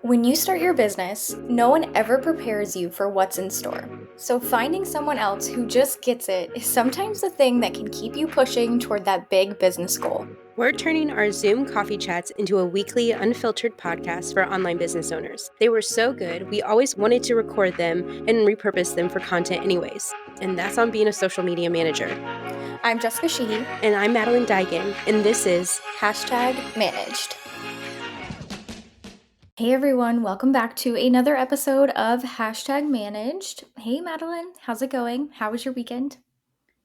When you start your business, no one ever prepares you for what's in store. So, finding someone else who just gets it is sometimes the thing that can keep you pushing toward that big business goal. We're turning our Zoom coffee chats into a weekly, unfiltered podcast for online business owners. They were so good, we always wanted to record them and repurpose them for content, anyways. And that's on being a social media manager. I'm Jessica Sheehy. And I'm Madeleine Digan, and this is #managed. Hey everyone, welcome back to another episode of #managed. Hey Madeleine, how's it going? How was your weekend?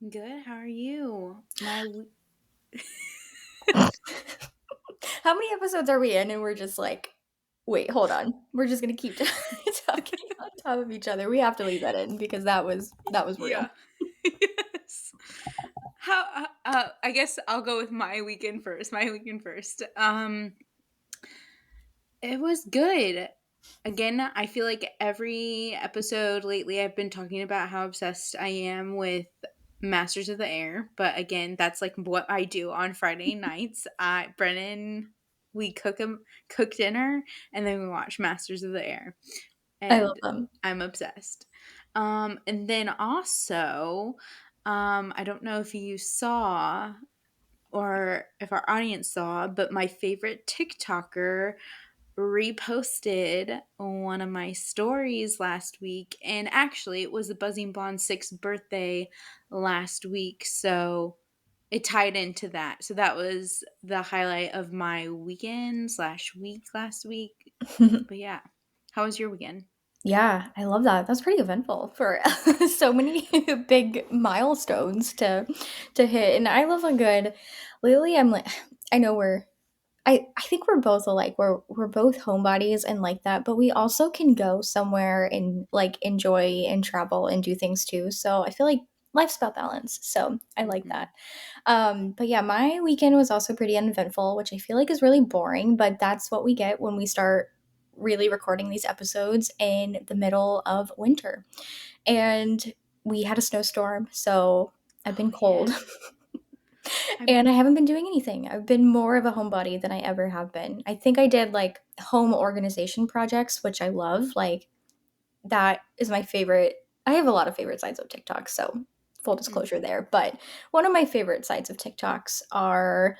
Good. How are you? How many episodes are we in and we're just like, wait, hold on. We're just gonna keep talking on top of each other. We have to leave that in because that was real. Yeah. Yes. How? I guess I'll go with my weekend first. It was good. Again, I feel like every episode lately I've been talking about how obsessed I am with Masters of the Air. But again, that's like what I do on Friday nights. Brennan, we cook dinner and then we watch Masters of the Air. I love And them. I'm obsessed. And then also, I don't know if you saw or if our audience saw, but my favorite TikToker reposted one of my stories last week, and actually it was the Buzzing Blonde's 6th birthday last week, so it tied into that. So that was the highlight of my weekend/week last week. But yeah, how was your weekend? Yeah, I love that. That's pretty eventful for so many big milestones to hit. And I love a good lately I'm like I know I think we're both alike. We're both homebodies and like that, but we also can go somewhere and like enjoy and travel and do things too. So I feel like life's about balance. So I like Mm-hmm. that. But yeah, my weekend was also pretty uneventful, which I feel like is really boring, but that's what we get when we start really recording these episodes in the middle of winter. And we had a snowstorm, so I've been Oh cold. yeah. I And I haven't been doing anything. I've been more of a homebody than I ever have been. I think I did like home organization projects, which I love. Like that is my favorite. I have a lot of favorite sides of TikTok, so full disclosure mm-hmm. there. But one of my favorite sides of TikToks are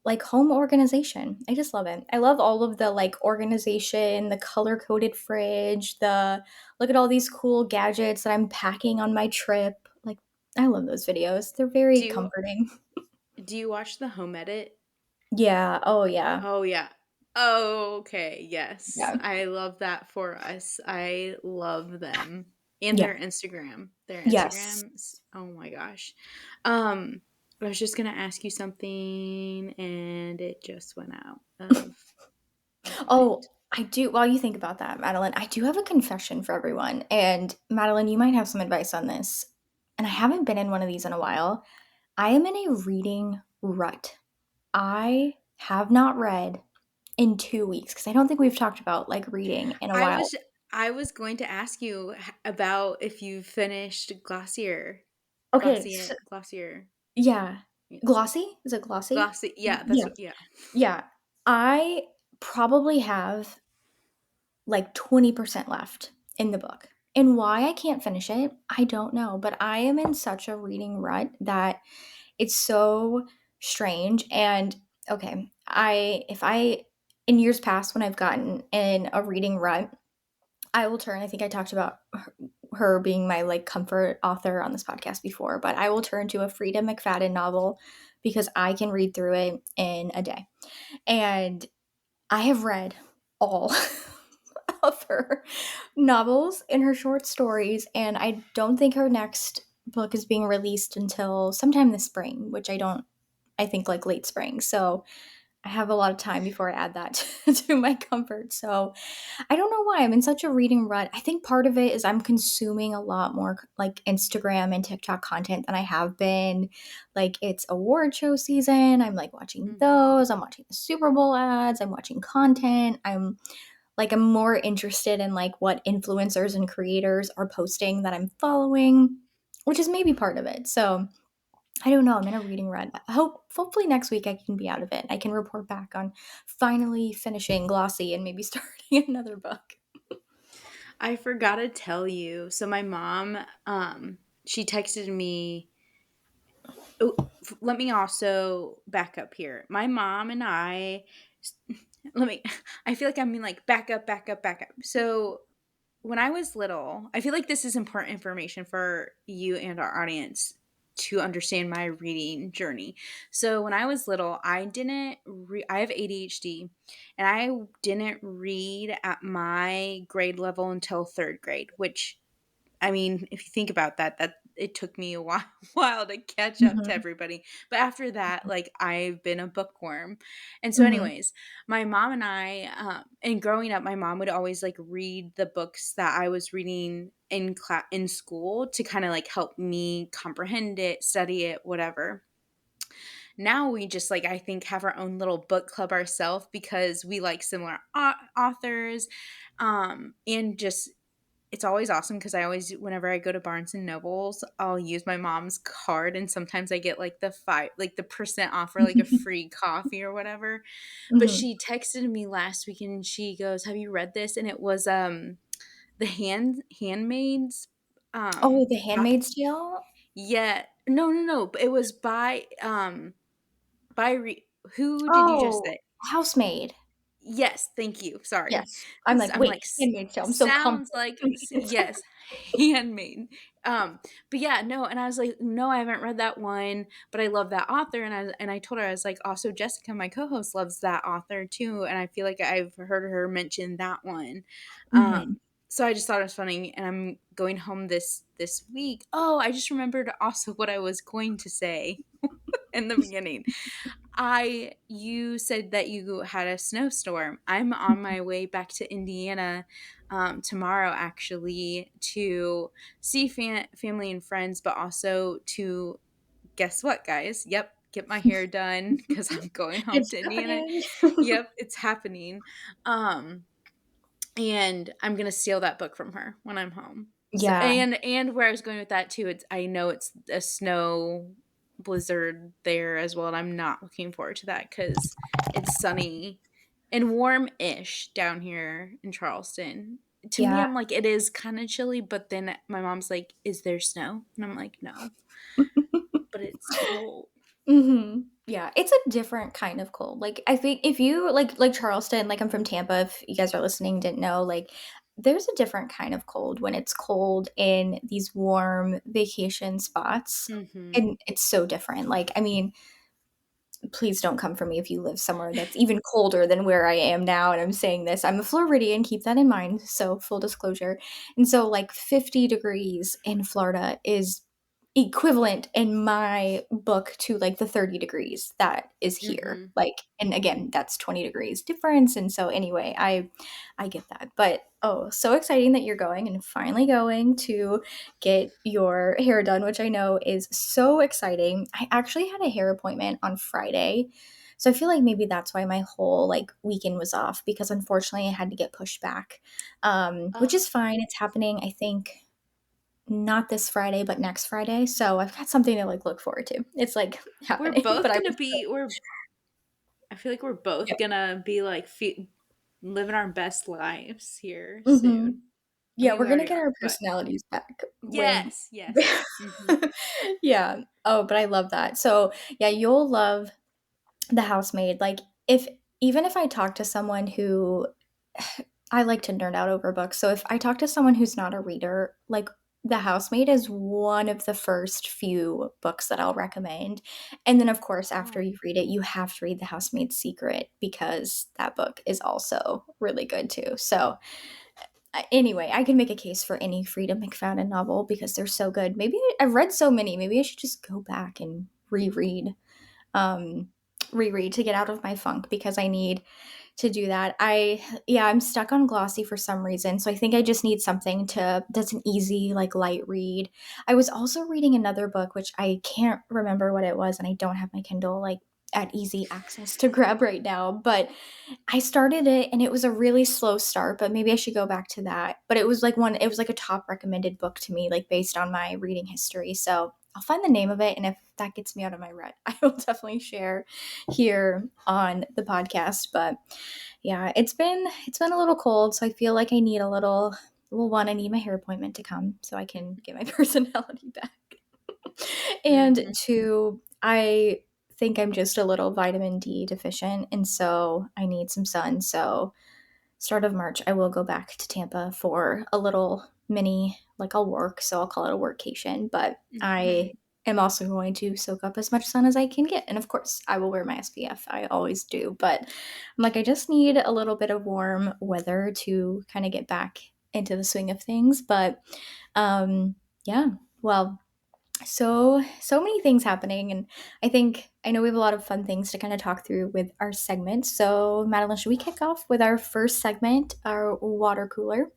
like home organization. I just love it. I love all of the like organization, the color coded fridge, the look at all these cool gadgets that I'm packing on my trip. Like I love those videos. They're very Do you comforting. do you watch the home edit? Yeah. Oh yeah. Oh, yeah. Oh, okay, yes. Yeah. I love that for us. I love them. And Yeah. their Instagram. Their Yes. Instagrams, oh my gosh. Um, I was just gonna ask you something and it just went out of Oh, mind. I do. While you think about that, Madeline, I do have a confession for everyone. And Madeline, you might have some advice on this. And I haven't been in one of these in a while. I am in a reading rut. I have not read in 2 weeks because I don't think we've talked about like reading in a I while. was I was going to ask you about if you finished Glossier. Okay. Glossier Glossier. Yeah. Yes. Glossy? Is it glossy? Glossy, yeah, that's Yeah. what, yeah. Yeah. I probably have like 20% left in the book. And why I can't finish it, I don't know. But I am in such a reading rut that it's so strange. And okay, if I, in years past, when I've gotten in a reading rut, I will turn, I think I talked about her being my like comfort author on this podcast before, but I will turn to a Frida McFadden novel because I can read through it in a day. And I have read all of her novels and her short stories, and I don't think her next book is being released until sometime this spring, which I think like late spring. So I have a lot of time before I add that to my comfort. So I don't know why I'm in such a reading rut. I think part of it is I'm consuming a lot more like Instagram and TikTok content than I have been. Like it's award show season. I'm like watching Mhm. those. I'm watching the Super Bowl ads. I'm watching content. I'm more interested in like what influencers and creators are posting that I'm following, which is maybe part of it. So I don't know. I'm in a reading rut. Hopefully next week I can be out of it. I can report back on finally finishing Glossy and maybe starting another book. I forgot to tell you. So my mom, she texted me. Oh, let me also back up here. My mom and I, let me, I feel like I'm being like back up, back up, back up. So when I was little, I feel like this is important information for you and our audience to understand my reading journey. So when I was little, I have ADHD, and I didn't read at my grade level until 3rd grade, which, I mean, if you think about that, that it took me a while, while to catch up to Mhm. everybody. But after that, like, I've been a bookworm. And so, Mhm. anyways, my mom and and growing up, my mom would always like read the books that I was reading in class in school to kind of like help me comprehend it, study it, whatever. Now we just like, I think, have our own little book club ourselves because we like similar authors, and just it's always awesome because I always, whenever I go to Barnes and Nobles, I'll use my mom's card, and sometimes I get like the percent off or like a free coffee or whatever. But Mhm. she texted me last week and she goes, "Have you read this?" And it was the handmaids, Oh, The by, Handmaid's Tale? yeah, no, no, no, but it was by who did you just Oh, say? Housemaid. Yes, thank you, sorry. Yes. I'm like, I'm "Wait, like, Handmaid's Tale." I'm so sounds confident. like yes, handmade. But yeah, no, and I was like, "No, I haven't read that one, but I love that author," and I told her, I was like, "Also, Jessica, my co-host, loves that author too, and I feel like I've heard her mention that one." Mhm. So I just thought it was funny, and I'm going home this week. Oh, I just remembered also what I was going to say in the beginning. You said that you had a snowstorm. I'm on my way back to Indiana tomorrow, actually, to see family and friends, but also to, guess what, guys? Yep, get my hair done because I'm going home It's to Indiana. happening. Yep, it's happening. Um, and I'm gonna steal that book from her when I'm home. So, Yeah, and where I was going with that too, it's, I know it's a snow blizzard there as well, and I'm not looking forward to that because it's sunny and warm-ish down here in Charleston. To me, yeah. I'm like, it is kind of chilly, but then my mom's like, "Is there snow?" And I'm like, "No, but it's cold." Mhm. Yeah, it's a different kind of cold. Like, I think if you like Charleston, like I'm from Tampa, if you guys are listening, didn't know, like there's a different kind of cold when it's cold in these warm vacation spots. Mm-hmm. And it's so different. Like, I mean, please don't come for me if you live somewhere that's even colder than where I am now. And I'm saying this, I'm a Floridian, keep that in mind. So, full disclosure. And so, like, 50 degrees in Florida is equivalent in my book to like the 30 degrees that is here. Mm-hmm. Like, and again, that's 20 degrees difference. And so, anyway, I get that. But oh, so exciting that you're going and finally going to get your hair done, which I know is so exciting. I actually had a hair appointment on Friday. So I feel like maybe that's why my whole like weekend was off because unfortunately I had to get pushed back. Which is fine. It's happening, I think, not this Friday, but next Friday. So I've got something to like look forward to. It's like We're happening, but both I gonna was be we're I feel like we're both yep. gonna be like living our best lives here Mhm. soon. I Yeah, mean, we're we gonna already get are, our but personalities back when yes, yes. Hmm. yeah. Oh, but I love that. So, yeah, you'll love The Housemaid. Like, if even if I talk to someone who I like to nerd out over books, so if I talk to someone who's not a reader, like, The Housemaid is one of the first few books that I'll recommend, and then, of course, after Oh, you read it, you have to read The Housemaid's Secret because that book is also really good too. So, anyway, I can make a case for any Frida McFadden novel because they're so good. Maybe I've read so many, maybe I should just go back and um, reread to get out of my funk because I need to do that. Yeah, I'm stuck on Glossy for some reason. So I think I just need something that's an easy, like light read. I was also reading another book, which I can't remember what it was, and I don't have my Kindle like at easy access to grab right now. But I started it and it was a really slow start, but maybe I should go back to that. But it was like a top recommended book to me, like based on my reading history. So I'll find the name of it, and if that gets me out of my rut, I will definitely share here on the podcast. But yeah, it's been a little cold, so I feel like I need a little. Well, one, I need my hair appointment to come so I can get my personality back. And Mhm. two, I think I'm just a little vitamin D deficient, and so I need some sun. So start of March, I will go back to Tampa for a little mini, like I'll work, so I'll call it a workcation. But Mhm. I am also going to soak up as much sun as I can get. And of course, I will wear my SPF. I always do. But I'm like, I just need a little bit of warm weather to kind of get back into the swing of things. But yeah, well, so many things happening, and I know we have a lot of fun things to kind of talk through with our segments. So Madeline, should we kick off with our first segment, our water cooler?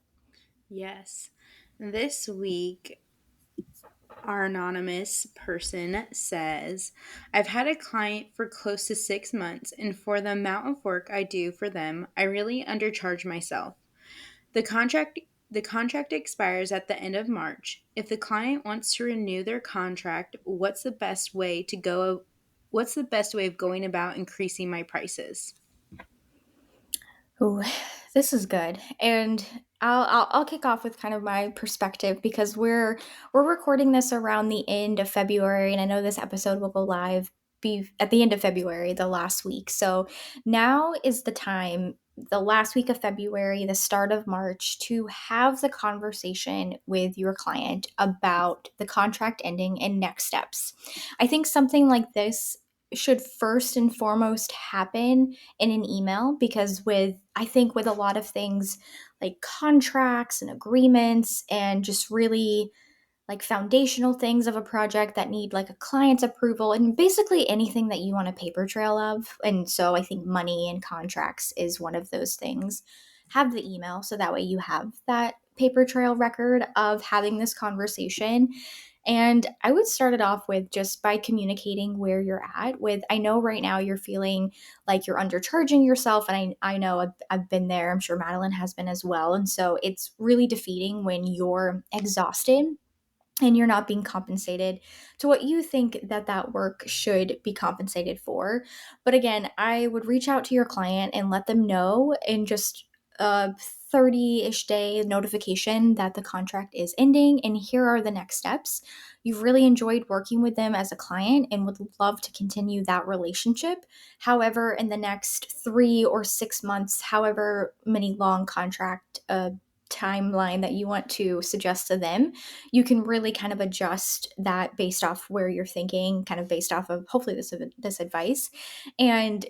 Yes. This week, our anonymous person says, I've had a client for close to 6 months, and for the amount of work I do for them, I really undercharge myself. The contract the contract expires at the end of March. If the client wants to renew their contract, what's the best way of going about increasing my prices? Ooh, this is good. And I'll kick off with kind of my perspective because we're recording this around the end of February, and I know this episode will go live be at the end of February, the last week. So now is the time, the last week of February, the start of March, to have the conversation with your client about the contract ending and next steps. I think something like this should first and foremost happen in an email, because with I think with a lot of things like contracts and agreements and just really like foundational things of a project that need like a client's approval and basically anything that you want a paper trail of. And so I think money and contracts is one of those things. Have the email so that way you have that paper trail record of having this conversation. And I would start it off with just by communicating where you're at with. I know right now you're feeling like you're undercharging yourself. And I know I've been there. I'm sure Madeline has been as well. And so it's really defeating when you're exhausted and you're not being compensated to what you think that that work should be compensated for. But again, I would reach out to your client and let them know in just a 30-ish day notification that the contract is ending and here are the next steps. You've really enjoyed working with them as a client and would love to continue that relationship. However, in the next 3 or 6 months, however many long contract timeline that you want to suggest to them, you can really kind of adjust that based off where you're thinking, kind of based off of hopefully this advice, and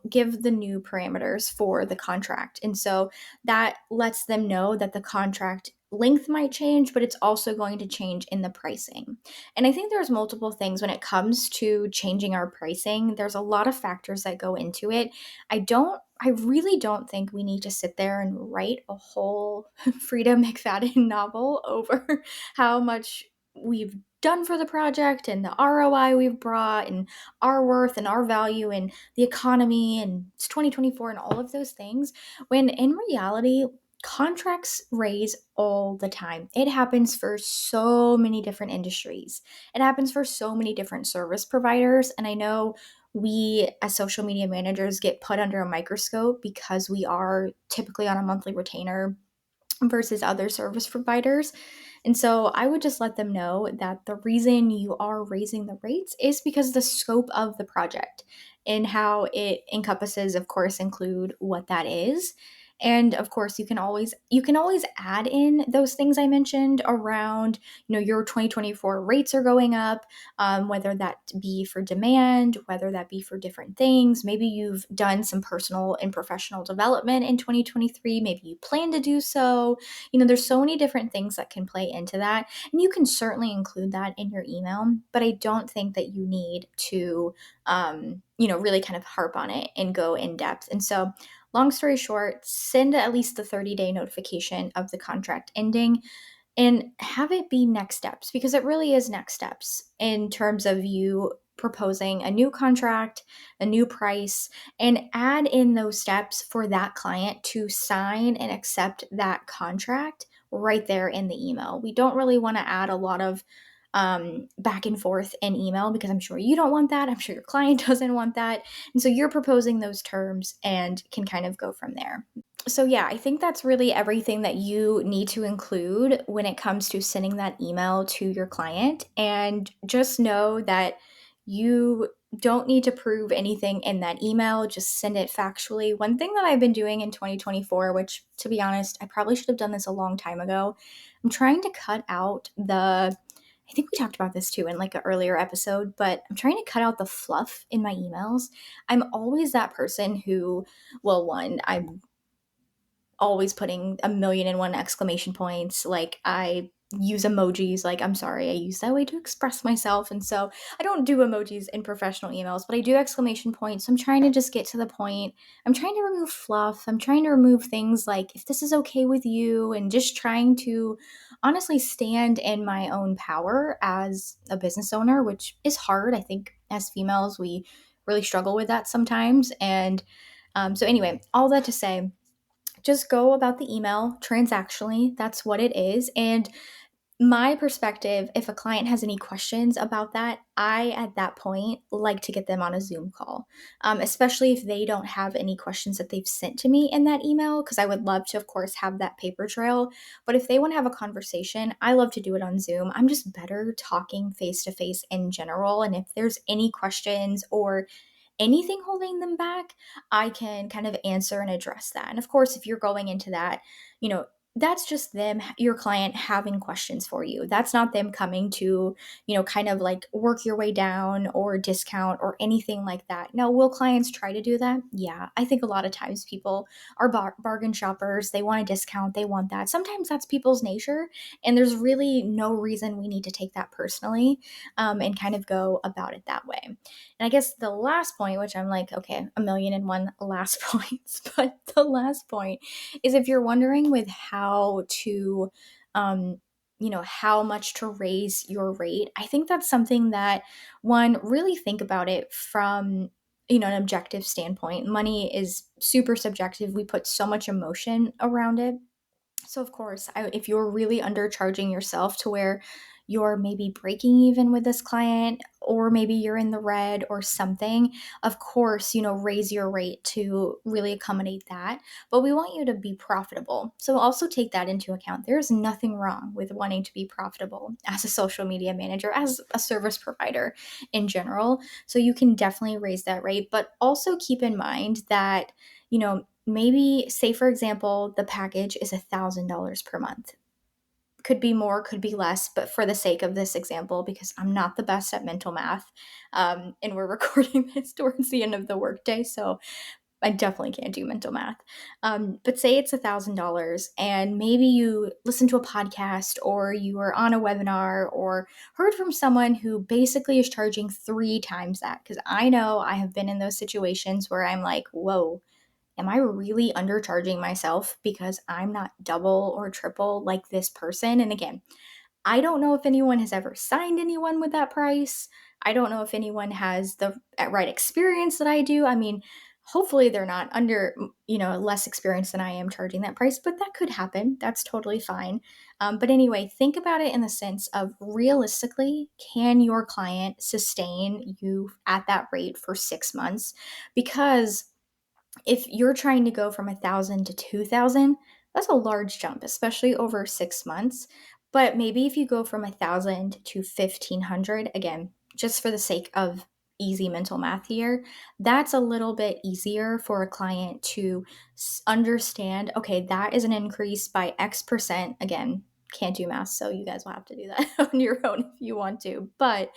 give the new parameters for the contract. And so that lets them know that the contract length might change, but it's also going to change in the pricing. And I think there's multiple things when it comes to changing our pricing. There's a lot of factors that go into it. I really don't think we need to sit there and write a whole Frida McFadden novel over how much we've done for the project and the ROI we've brought and our worth and our value and the economy and it's 2024 and all of those things, when in reality contracts raise all the time. It happens for so many different industries. It happens for so many different service providers, and I know we as social media managers get put under a microscope because we are typically on a monthly retainer versus other service providers. And so I would just let them know that the reason you are raising the rates is because the scope of the project and how it encompasses, of course, include what that is. And of course, you can always add in those things I mentioned around, your 2024 rates are going up, whether that be for demand, whether that be for different things. Maybe you've done some personal and professional development in 2023. Maybe you plan to do so. There's so many different things that can play into that. And you can certainly include that in your email, but I don't think that you need to, really kind of harp on it and go in depth. And so, long story short, send at least the 30-day notification of the contract ending and have it be next steps, because it really is next steps in terms of you proposing a new contract, a new price, and add in those steps for that client to sign and accept that contract right there in the email. We don't really want to add a lot of back and forth in email, because I'm sure you don't want that. I'm sure your client doesn't want that. And so you're proposing those terms and can kind of go from there. So yeah, I think that's really everything that you need to include when it comes to sending that email to your client. And just know that you don't need to prove anything in that email. Just send it factually. One thing that I've been doing in 2024, which to be honest, I probably should have done this a long time ago, I'm trying to cut out I think we talked about this too in like an earlier episode, but I'm trying to cut out the fluff in my emails. I'm always that person who, well, one, I'm always putting a million and one exclamation points. Like I use emojis. Like, I'm sorry, I use that way to express myself. And so I don't do emojis in professional emails, but I do exclamation points. So I'm trying to just get to the point. I'm trying to remove fluff. I'm trying to remove things like if this is okay with you, and just trying to honestly stand in my own power as a business owner, which is hard. I think as females, we really struggle with that sometimes. And so, anyway, all that to say, just go about the email transactionally. That's what it is. And my perspective, if a client has any questions about that, I, at that point, like to get them on a Zoom call, especially if they don't have any questions that they've sent to me in that email, because I would love to, of course, have that paper trail. But if they want to have a conversation, I love to do it on Zoom. I'm just better talking face to face in general. And if there's any questions or anything holding them back, I can kind of answer and address that. And of course, if you're going into that, you know, that's just them, your client having questions for you. That's not them coming to, kind of like work your way down or discount or anything like that. Now, will clients try to do that? Yeah. I think a lot of times people are bargain shoppers. They want a discount, they want that. Sometimes that's people's nature. And there's really no reason we need to take that personally, and kind of go about it that way. And I guess the last point, which I'm like, okay, a million and one last points, but the last point is if you're wondering with how to, how much to raise your rate, I think that's something that one, really think about it from, an objective standpoint. Money is super subjective. We put so much emotion around it. So, of course, if you're really undercharging yourself to where you're maybe breaking even with this client, or maybe you're in the red or something, of course, raise your rate to really accommodate that. But we want you to be profitable. So, also take that into account. There's nothing wrong with wanting to be profitable as a social media manager, as a service provider in general. So, you can definitely raise that rate, but also keep in mind that, maybe say for example the package is $1,000 per month. Could be more, could be less, but for the sake of this example, because I'm not the best at mental math, and we're recording this towards the end of the workday, so I definitely can't do mental math. But say it's $1,000, and maybe you listen to a podcast or you were on a webinar or heard from someone who basically is charging three times that. Because I know I have been in those situations where I'm like, whoa, am I really undercharging myself because I'm not double or triple like this person? And again, I don't know if anyone has ever signed anyone with that price. I don't know if anyone has the right experience that I do. I mean, hopefully they're not under, less experienced than I am charging that price, but that could happen. That's totally fine. But anyway, think about it in the sense of realistically, can your client sustain you at that rate for 6 months? Because if you're trying to go from 1,000 to 2,000, that's a large jump, especially over 6 months. But maybe if you go from 1,000 to 1,500, again, just for the sake of easy mental math here, that's a little bit easier for a client to understand. Okay, that is an increase by X percent. Again, can't do math, so you guys will have to do that on your own if you want to. But,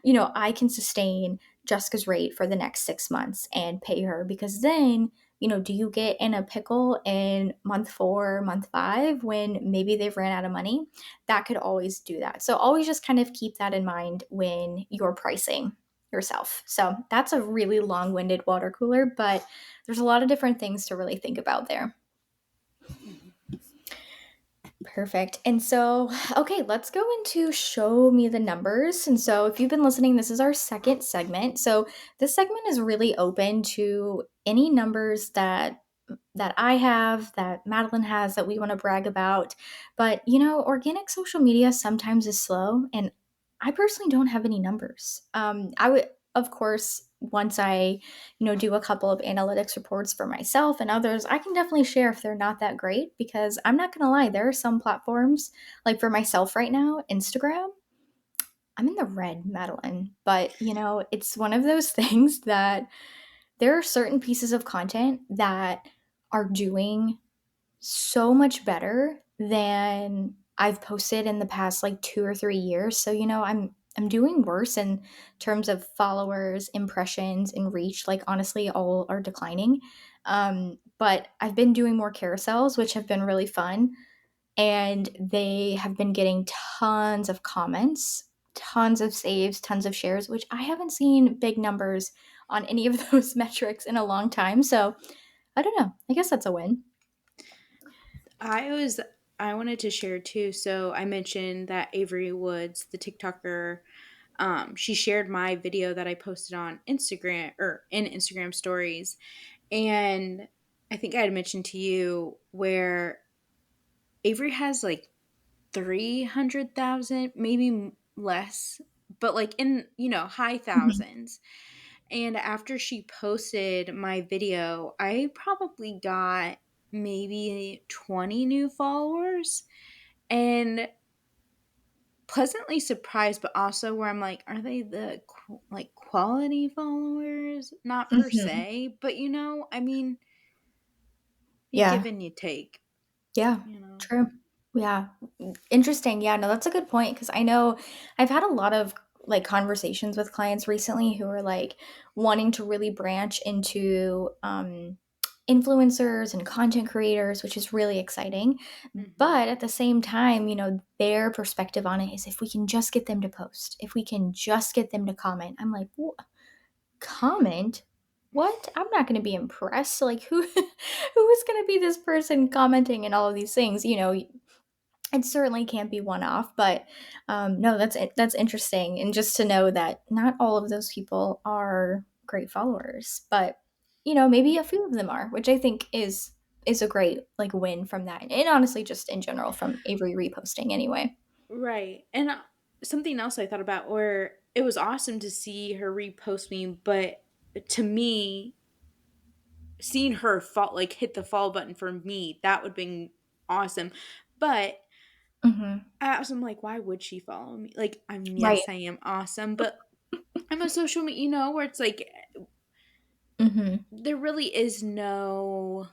I can sustain Jessica's rate for the next 6 months and pay her, because then, do you get in a pickle in month 4, month 5 when maybe they've ran out of money? That could always do that. So always just kind of keep that in mind when you're pricing yourself. So that's a really long winded water cooler, but there's a lot of different things to really think about there. Perfect. And so, okay, let's go into show me the numbers. And so, if you've been listening, this is our second segment. So, this segment is really open to any numbers that I have, that Madeleine has, that we want to brag about. But, organic social media sometimes is slow, and I personally don't have any numbers. I would, of course, once I, do a couple of analytics reports for myself and others, I can definitely share if they're not that great because I'm not going to lie, there are some platforms, like for myself right now, Instagram, I'm in the red, Madeline. But, it's one of those things that there are certain pieces of content that are doing so much better than I've posted in the past like 2 or 3 years. So, I'm doing worse in terms of followers, impressions, and reach. Like honestly, all are declining. But I've been doing more carousels, which have been really fun, and they have been getting tons of comments, tons of saves, tons of shares, which I haven't seen big numbers on any of those metrics in a long time. So, I don't know. I guess that's a win. I was I wanted to share too. So I mentioned that Avery Woods, the TikToker, she shared my video that I posted on Instagram or in Instagram stories. And I think I had mentioned to you where Avery has like 300,000, maybe less, but like in, high Mhm. thousands. And after she posted my video, I probably got maybe 20 new followers and pleasantly surprised, but also where I'm like, are they the like quality followers? Not per Mhm. se, but I mean, you Yeah. give and you take, Yeah. you know. True. Yeah. Interesting. Yeah, no, that's a good point because I know I've had a lot of like conversations with clients recently who are like wanting to really branch into influencers and content creators, which is really exciting. Hmm. But at the same time, their perspective on it is if we can just get them to post, if we can just get them to comment. I'm like, comment? What? I'm not going to be impressed. Like who who is going to be this person commenting and all of these things? It certainly can't be one off, but no, that's interesting, and just to know that not all of those people are great followers, but maybe Yeah, a few of them are, which I think is a great like win from that, and honestly, just in general from Avery reposting anyway. right. And something else I thought about where it was awesome to see her repost me, but to me, seeing her fall like hit the follow button for me, that would have been awesome. But Hmm. I also am like, why would she follow me? Like, I mean, Right. yes, I am awesome, but I'm a social media, where it's like Hmm. there really is no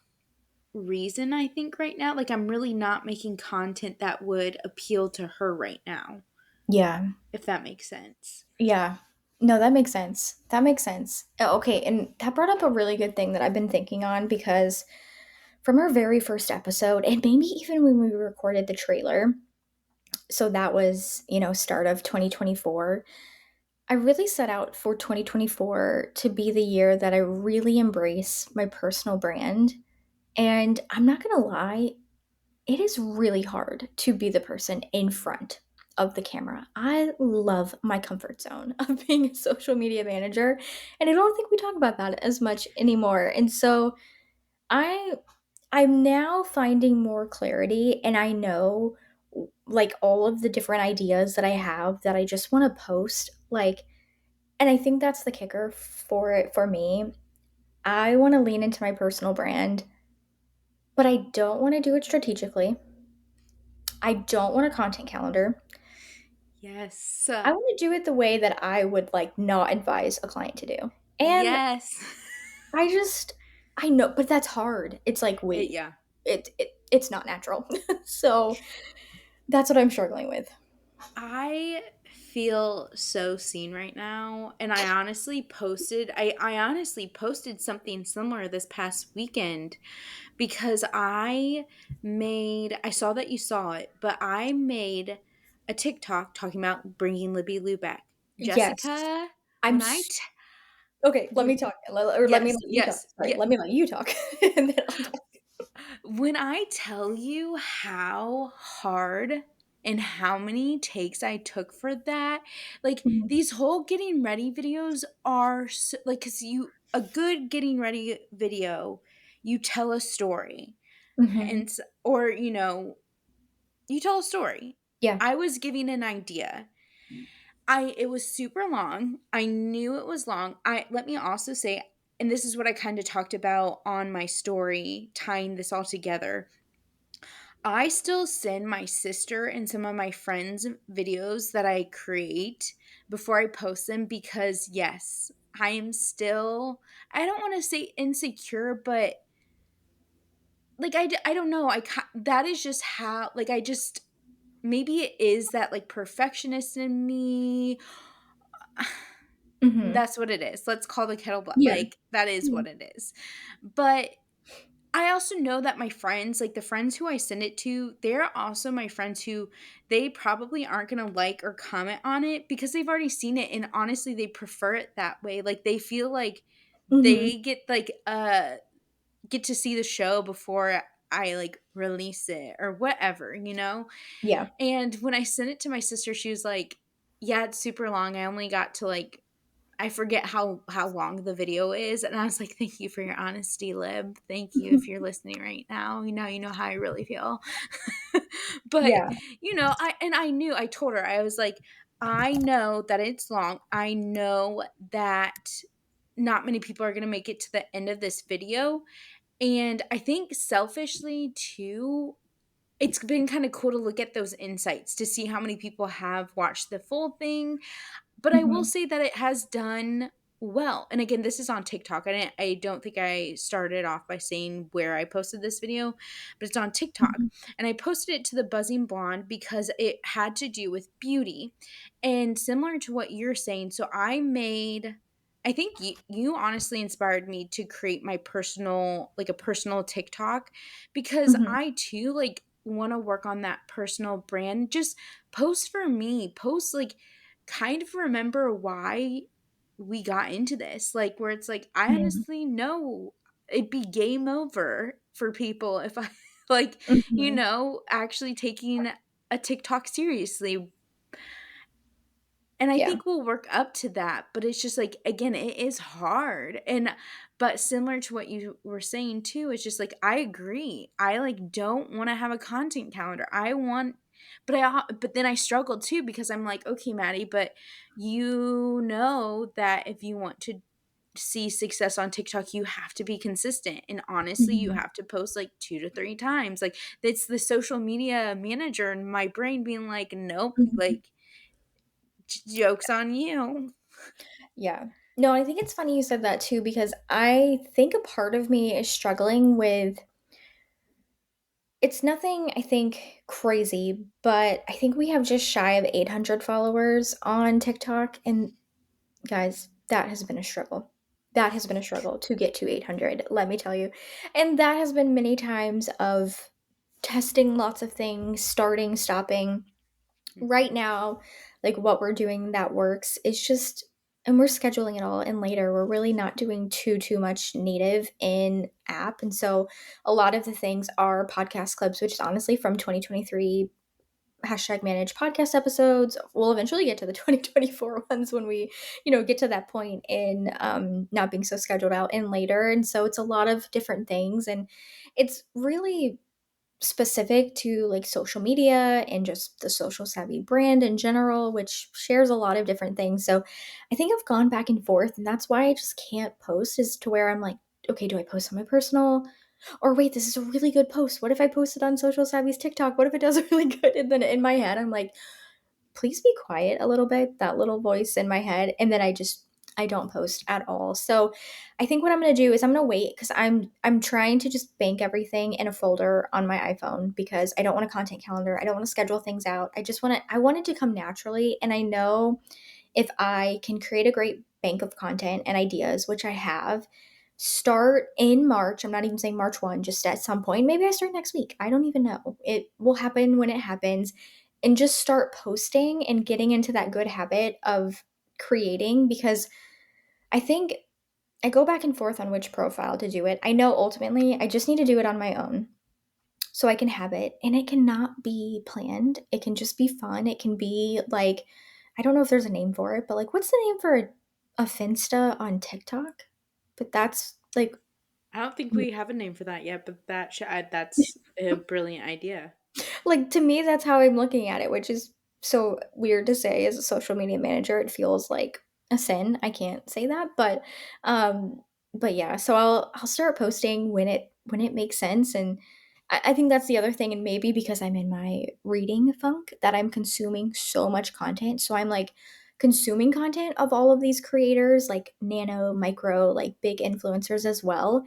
reason, I think, right now. Like, I'm really not making content that would appeal to her right now, Yeah. if that makes sense. Yeah. No, that makes sense. That makes sense. Okay, and that brought up a really good thing that I've been thinking on because from our very first episode, and maybe even when we recorded the trailer, so that was, start of 2024. I really set out for 2024 to be the year that I really embrace my personal brand. And I'm not going to lie, it is really hard to be the person in front of the camera. I love my comfort zone of being a social media manager, and I don't think we talk about that as much anymore. And so I I'm now finding more clarity, and I know like all of the different ideas that I have that I just want to post, like, and I think that's the kicker for it for me. I want to lean into my personal brand, but I don't want to do it strategically. I don't want a content calendar. Yes. I want to do it the way that I would like not advise a client to do. And Yes. I just I know, but that's hard. It's like, wait, Yeah. it's not natural. So that's what I'm struggling with. I feel so seen right now, and I honestly posted something similar this past weekend because I saw that you saw it, but I made a TikTok talking about bringing Libby Lou back. Yes. Jessica, I'm when s Okay, let when me talk, or let me yes, let you talk. yes, Sorry, yeah, let me let you talk, and then I'll talk. when I tell you how hard and how many takes I took for that, like Mhm, these whole getting ready videos are so, like, cuz a good getting ready video, you tell a story mhm. or you tell a story. Yeah. I was giving an idea. it was super long. I knew it was long. I let me also say, and this is what I kind of talked about on my story, tying this all together. I still send my sister and some of my friends videos that I create before I post them because yes, I am still, I don't want to say insecure, but like I don't know. That is just how, like, I just, maybe it is that like perfectionist in me. Mhm. That's what it is. Let's call the kettle black. Yeah. Like, that is Yeah. what it is. But I also know that my friends, like the friends who I send it to, they're also my friends who they probably aren't going to like or comment on it because they've already seen it. And honestly, they prefer it that way. Like, they feel like Mhm. they get to see the show before I like release it or whatever, you know? Yeah. And when I sent it to my sister, she was like, yeah, it's super long. I only got to like, I forget how long the video is, and I was like, "Thank you for your honesty, Lib. Thank you if you're listening right now. You know how I really feel." But, Yeah. I knew, I told her, I was like, "I know that it's long. I know that not many people are gonna make it to the end of this video." And I think selfishly too, it's been kinda cool to look at those insights to see how many people have watched the full thing, but I will Mhm. say that it has done well. And again, this is on TikTok. I don't think I started off by saying where I posted this video, but it's on TikTok. Mhm. And I posted it to the Buzzing Blonde because it had to do with beauty. And similar to what you're saying, so I think you honestly inspired me to create my personal, like a personal TikTok, because Mhm. I too like want to work on that personal brand. Just post for me, post like kind of remember why we got into this. Like, where it's like, I Mhm. honestly know it'd be game over for people if I, like, Mhm. actually taking a TikTok seriously. And I Yeah. think we'll work up to that, but it's just like, again, it is hard. And but similar to what you were saying too, it's just like, I agree. I like don't want to have a content calendar. I want, but then I struggle too because I'm like, okay, Maddie, but you know that if you want to see success on TikTok, you have to be consistent. And honestly, you Mhm. have to post like 2 to 3 times. Like, it's the social media manager in my brain being like, nope, Mhm. like, joke's on you. Yeah. No, I think it's funny you said that too because I think a part of me is struggling with it's nothing I think crazy, but I think we have just shy of 800 followers on TikTok and guys, that has been a struggle. That has been a struggle to get to 800, let me tell you. And that has been many times of testing lots of things, starting, stopping. Right now, like what we're doing that works is just and we're scheduling it all in later. We're really not doing too much native in app. And so a lot of the things are podcast clips, which is honestly from 2023 hashtag manage podcast episodes. We'll eventually get to the 2024 ones when we, get to that point in not being so scheduled out in later. And so it's a lot of different things. And it's really specific to like social media and just the social savvy brand in general, which shares a lot of different things. So I think I've gone back and forth, and that's why I just can't post, is to where I'm like, okay, do I post on my personal? Or wait, this is a really good post. What if I post it on Social Savvy's TikTok? What if it does really good? And then in my head, I'm like, please be quiet a little bit, that little voice in my head. And then I don't post at all. So I think what I'm gonna do is I'm gonna wait because I'm trying to just bank everything in a folder on my iPhone because I don't want a content calendar. I don't want to schedule things out. I want it to come naturally. And I know if I can create a great bank of content and ideas, which I have, start in March. I'm not even saying March 1, just at some point. Maybe I start next week. I don't even know. It will happen when it happens. And just start posting and getting into that good habit of creating because I think I go back and forth on which profile to do it. I know ultimately I just need to do it on my own so I can have it. And it cannot be planned. It can just be fun. It can be like, I don't know if there's a name for it, but like, what's the name for a Finsta on TikTok? But that's like, I don't think we have a name for that yet, but that's a brilliant idea. like to me, that's how I'm looking at it, which is so weird to say as a social media manager, it feels like a sin. I can't say that, um but yeah, so I'll start posting when it makes sense. And I think that's the other thing, and maybe because I'm in my reading funk that I'm consuming so much content. So I'm like consuming content of all of these creators, like nano, micro, like big influencers as well.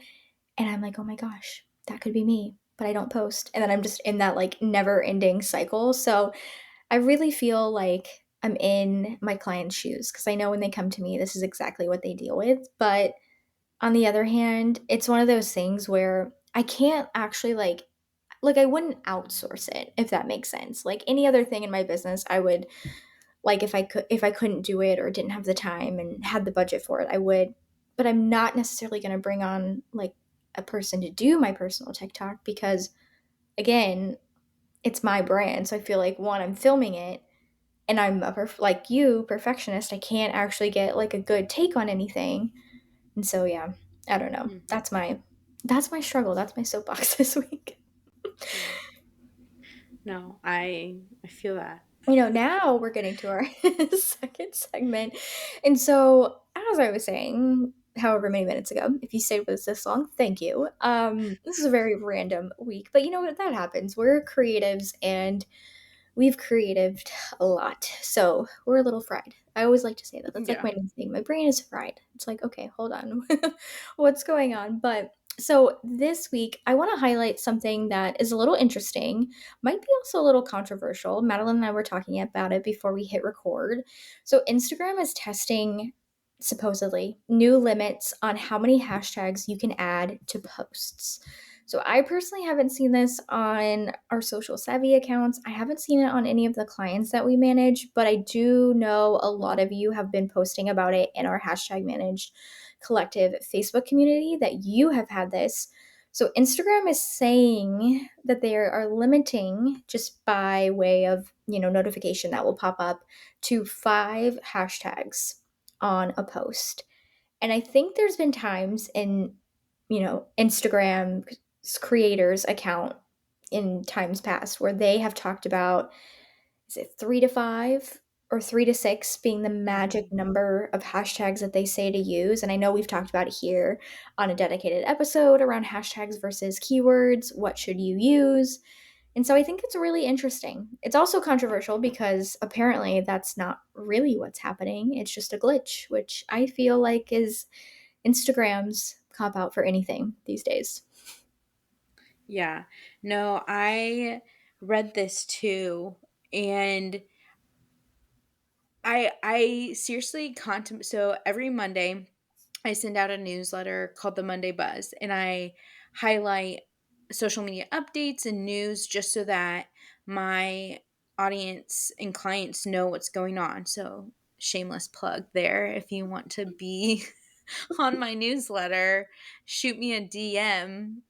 And I'm like, oh my gosh, that could be me, but I don't post. And then I'm just in that like never ending cycle. So I really feel like I'm in my client's shoes because I know when they come to me, this is exactly what they deal with. But on the other hand, it's one of those things where I can't actually like I wouldn't outsource it if that makes sense. Like any other thing in my business, I would like if I couldn't do it or didn't have the time and had the budget for it, I would. But I'm not necessarily going to bring on like a person to do my personal TikTok because again, it's my brand. So I feel like one, I'm filming it and I'm like you, perfectionist. I can't actually get like a good take on anything. And so yeah, I don't know. Mhm. That's my struggle. That's my soapbox this week. Yeah. No, I feel that. Now we're getting to our second segment. And so, as I was saying, however many minutes ago, if you stayed with us this long, thank you. This is a very random week, but you know what? That happens. We're creatives and we've creatived a lot. So we're a little fried. I always like to say that. That's like Yeah. my new thing. My brain is fried. It's like, okay, hold on. What's going on? But so this week, I want to highlight something that is a little interesting, might be also a little controversial. Madeline and I were talking about it before we hit record. So Instagram is testing supposedly new limits on how many hashtags you can add to posts. So I personally haven't seen this on our social savvy accounts. I haven't seen it on any of the clients that we manage, but I do know a lot of you have been posting about it in our hashtag managed collective Facebook community that you have had this. So Instagram is saying that they are limiting just by way of, notification that will pop up to 5 hashtags on a post. And I think there's been times in, Instagram creators account in times past where they have talked about is it 3 to 5 or 3 to 6 being the magic Mhm. number of hashtags that they say to use. And I know we've talked about it here on a dedicated episode around hashtags versus keywords. What should you use? And so I think it's really interesting. It's also controversial because apparently that's not really what's happening. It's just a glitch, which I feel like is Instagram's cop out for anything these days. Yeah. No, I read this too, and I seriously contemplate. So every Monday, I send out a newsletter called the Monday Buzz, and I highlight social media updates and news just so that my audience and clients know what's going on. So shameless plug there. If you want to be on my newsletter, shoot me a DM,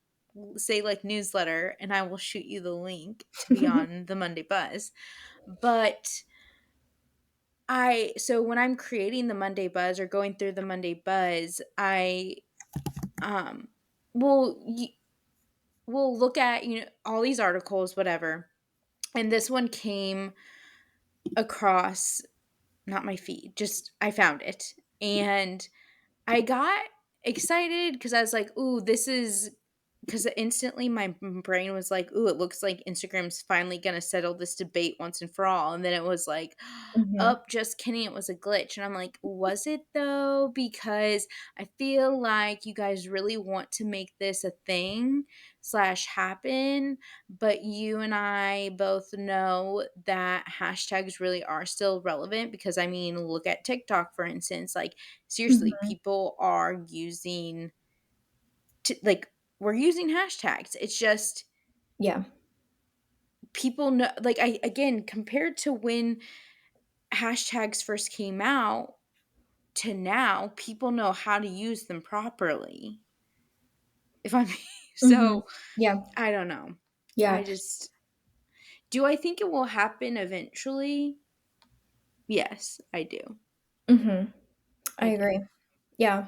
say like newsletter, and I will shoot you the link to be on the Monday Buzz. But so when I'm creating the Monday Buzz or going through the Monday Buzz, I um will will look at all these articles, whatever. And this one came across not my feed, just I found it. And I got excited because I was like, "Ooh, this is," because instantly my brain was like, "Ooh, it looks like Instagram's finally gonna settle this debate once and for all." And then it was like, Mhm. "Oh, just kidding, it was a glitch." And I'm like, "Was it though?" Because I feel like you guys really want to make this a thing slash happen, but you and I both know that hashtags really are still relevant because I mean, look at TikTok for instance. Like seriously, Mhm. people are using like we're using hashtags. It's just Yeah. people know like I again compared to when hashtags first came out to now, people know how to use them properly. If I'm Mhm. so Yeah. I don't know. I Yeah. just do I think it will happen eventually? Yes, I do. Mhm. I I do. agree. Yeah,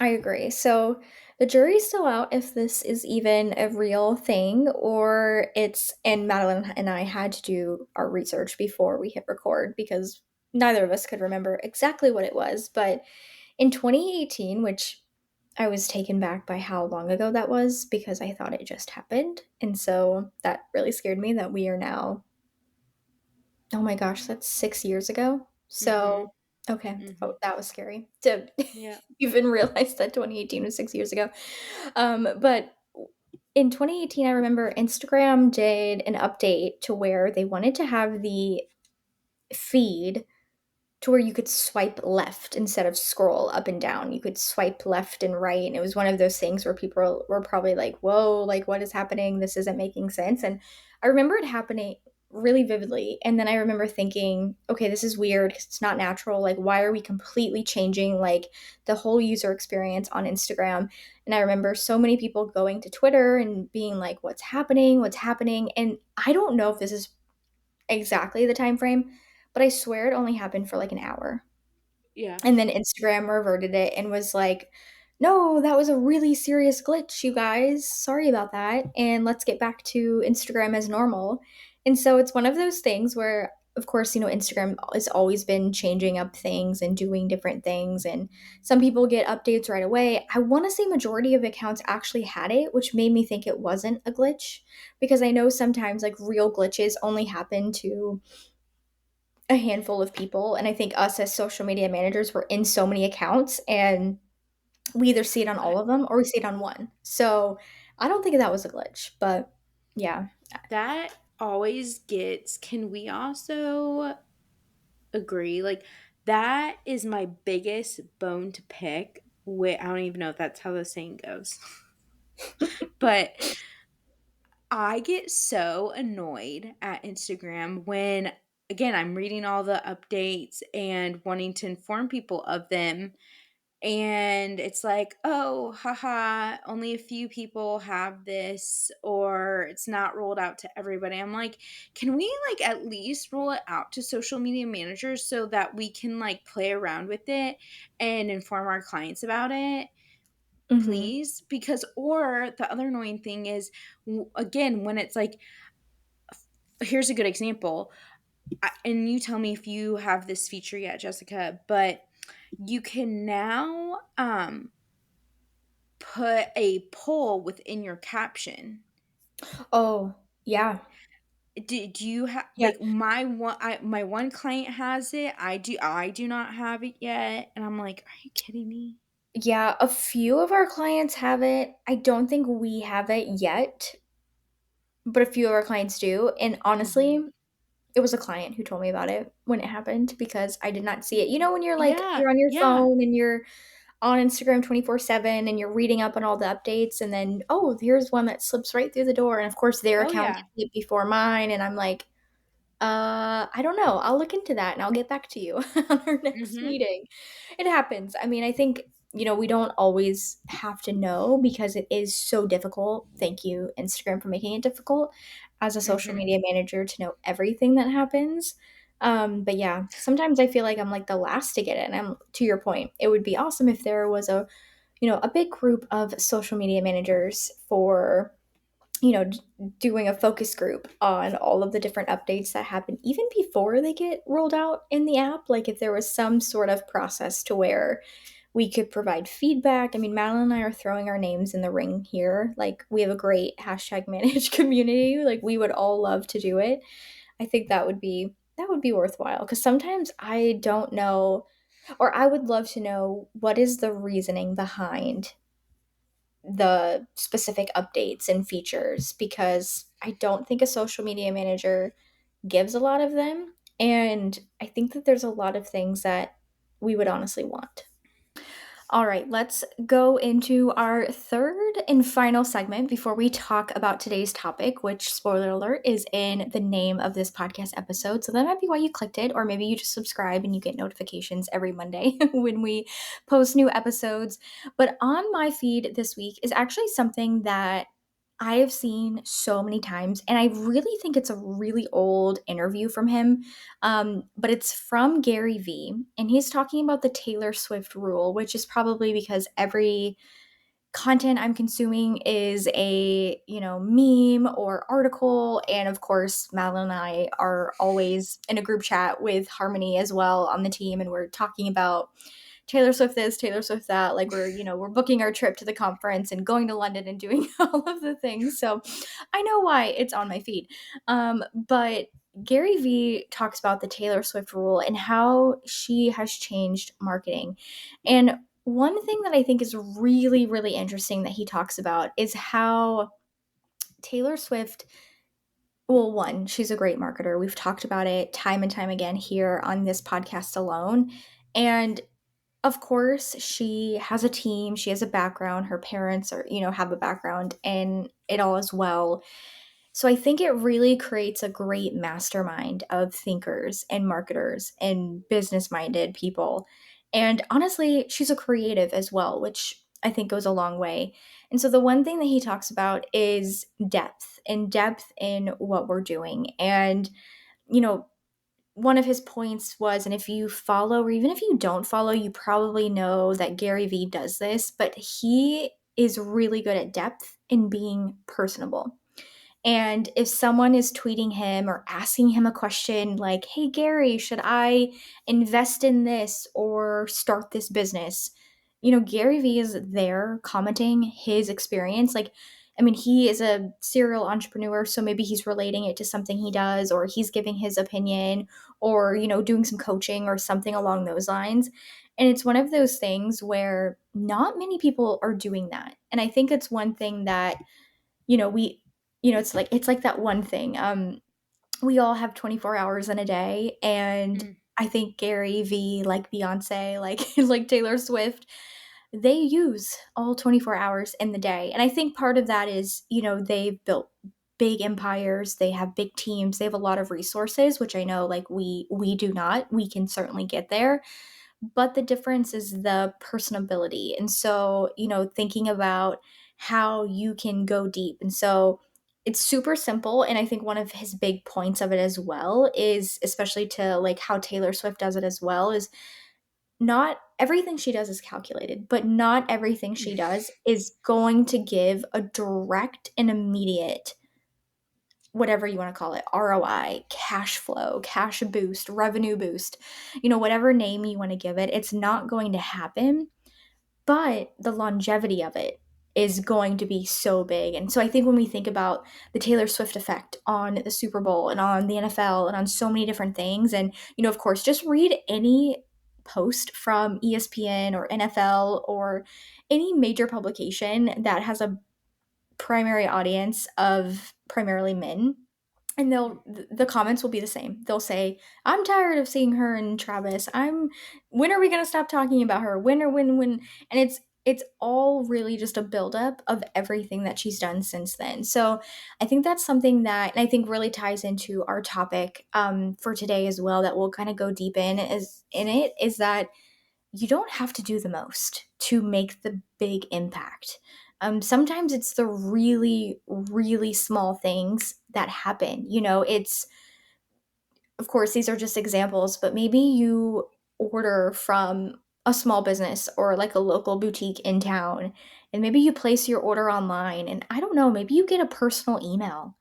I agree. So The jury's still out if this is even a real thing or it's, and Madeline and I had to do our research before we hit record because neither of us could remember exactly what it was. But in 2018, which I was taken back by how long ago that was because I thought it just happened. And so that really scared me that we are now, oh my gosh, that's 6 years ago. Mhm. So, okay. Oh, Mhm. that was scary to Yeah. even realize that 2018 was 6 years ago. But in 2018, I remember Instagram did an update to where they wanted to have the feed to where you could swipe left instead of scroll up and down. You could swipe left and right. And it was one of those things where people were probably like, whoa, like, what is happening? This isn't making sense. And I remember it happening really vividly. And then I remember thinking, okay, this is weird because it's not natural. Like, why are we completely changing like the whole user experience on Instagram? And I remember so many people going to Twitter and being like, what's happening? What's happening? And I don't know if this is exactly the time frame, but I swear it only happened for like an hour. Yeah. And then Instagram reverted it and was like, "No, that was a really serious glitch, you guys. Sorry about that. And let's get back to Instagram as normal." And so it's one of those things where, of course, Instagram has always been changing up things and doing different things. And some people get updates right away. I want to say majority of accounts actually had it, which made me think it wasn't a glitch because I know sometimes like real glitches only happen to a handful of people. And I think us as social media managers, we're in so many accounts and we either see it on all I of them or we see it on one. So I don't think that was a glitch, but yeah. that always gets, can we also agree? Like, that is my biggest bone to pick with, I don't even know if that's how the saying goes. But I get so annoyed at Instagram when, again, I'm reading all the updates and wanting to inform people of them. And it's like, oh, haha, only a few people have this, or it's not rolled out to everybody. I'm like, can we like at least roll it out to social media managers so that we can like play around with it and inform our clients about it? Hmm. Please, because, or the other annoying thing is, again, when it's like, here's a good example, and you tell me if you have this feature yet, Jessica, but you can now put a poll within your caption. Oh, yeah. Do you have, Yeah. like, my one client has it. I do not have it yet, and I'm like, are you kidding me? Yeah. A few of our clients have it. I don't think we have it yet, but a few of our clients do. And Hmm. honestly, it was a client who told me about it when it happened because I did not see it. You know, when you're like, Yeah, you're on your yeah. phone and you're on Instagram 24/7 and you're reading up on all the updates and then, oh, here's one that slips right through the door. And of course, their Oh account yeah. gets it before mine. And I'm like, I don't know. I'll look into that and I'll get back to you on our next Hmm. meeting. It happens. I mean, I think, we don't always have to know because it is so difficult. Thank you, Instagram, for making it difficult as a social Hmm. media manager to know everything that happens. But yeah, sometimes I feel like I'm like the last to get it. And I'm to your point, it would be awesome if there was a big group of social media managers for doing a focus group on all of the different updates that happen even before they get rolled out in the app. Like if there was some sort of process to where we could provide feedback. I mean, Madeline and I are throwing our names in the ring here. Like we have a great hashtag managed community. Like we would all love to do it. I think that would be worthwhile because sometimes I don't know, or I would love to know what is the reasoning behind the specific updates and features because I don't think a social media manager gives a lot of them. And I think that there's a lot of things that we would honestly want. All right, let's go into our third and final segment before we talk about today's topic, which, spoiler alert, is in the name of this podcast episode. So that might be why you clicked it, or maybe you just subscribe and you get notifications every Monday when we post new episodes. But on my feed this week is actually something that I have seen so many times, and I really think it's a really old interview from him, but it's from Gary Vee, and he's talking about the Taylor Swift rule, which is probably because every content I'm consuming is a, meme or article. And of course, Madeline and I are always in a group chat with Harmony as well on the team, and we're talking about Taylor Swift this, Taylor Swift that. Like we're booking our trip to the conference and going to London and doing all of the things. So I know why it's on my feed. But Gary Vee talks about the Taylor Swift rule and how she has changed marketing. And one thing that I think is really, really interesting that he talks about is how Taylor Swift, well, one, she's a great marketer. We've talked about it time and time again here on this podcast alone. And of course, she has a team, she has a background, her parents are, have a background in it all as well. So I think it really creates a great mastermind of thinkers and marketers and business minded people. And honestly, she's a creative as well, which I think goes a long way. And so the one thing that he talks about is depth in what we're doing. And, you know, one of his points was, and if you follow, or even if you don't follow, you probably know that Gary Vee does this, but he is really good at depth in being personable. And if someone is tweeting him or asking him a question like, hey, Gary, should I invest in this or start this business? Gary Vee is there commenting his experience. Like, I mean, he is a serial entrepreneur, so maybe he's relating it to something he does, or he's giving his opinion, or, doing some coaching or something along those lines. And it's one of those things where not many people are doing that. And I think it's one thing that we it's like that one thing, we all have 24 hours in a day, and Mm. I think Gary Vee, like Beyonce, like like Taylor Swift, they use all 24 hours in the day. And I think part of that is, they've built big empires, they have big teams, they have a lot of resources, which I know like we do not. We can certainly get there, but the difference is the personability. And so, thinking about how you can go deep. And so it's super simple. And I think one of his big points of it as well is, especially to like how Taylor Swift does it as well, is not everything she does is calculated, but not everything she does is going to give a direct and immediate, whatever you want to call it, ROI, cash flow, cash boost, revenue boost, whatever name you want to give it. It's not going to happen, but the longevity of it is going to be so big. And so I think when we think about the Taylor Swift effect on the Super Bowl and on the NFL and on so many different things, and, of course, just read any post from ESPN or NFL or any major publication that has a primary audience of primarily men, and the comments will be the same. They'll say, I'm tired of seeing her and Travis. When are we going to stop talking about her? When? And it's all really just a buildup of everything that she's done since then. So I think that's something that, and I think really ties into our topic for today as well, that we'll kind of go deep is that you don't have to do the most to make the big impact. Sometimes it's the really, really small things that happen. It's, of course, these are just examples, but maybe you order from a small business or like a local boutique in town, and maybe you place your order online, and I don't know, maybe you get a personal email.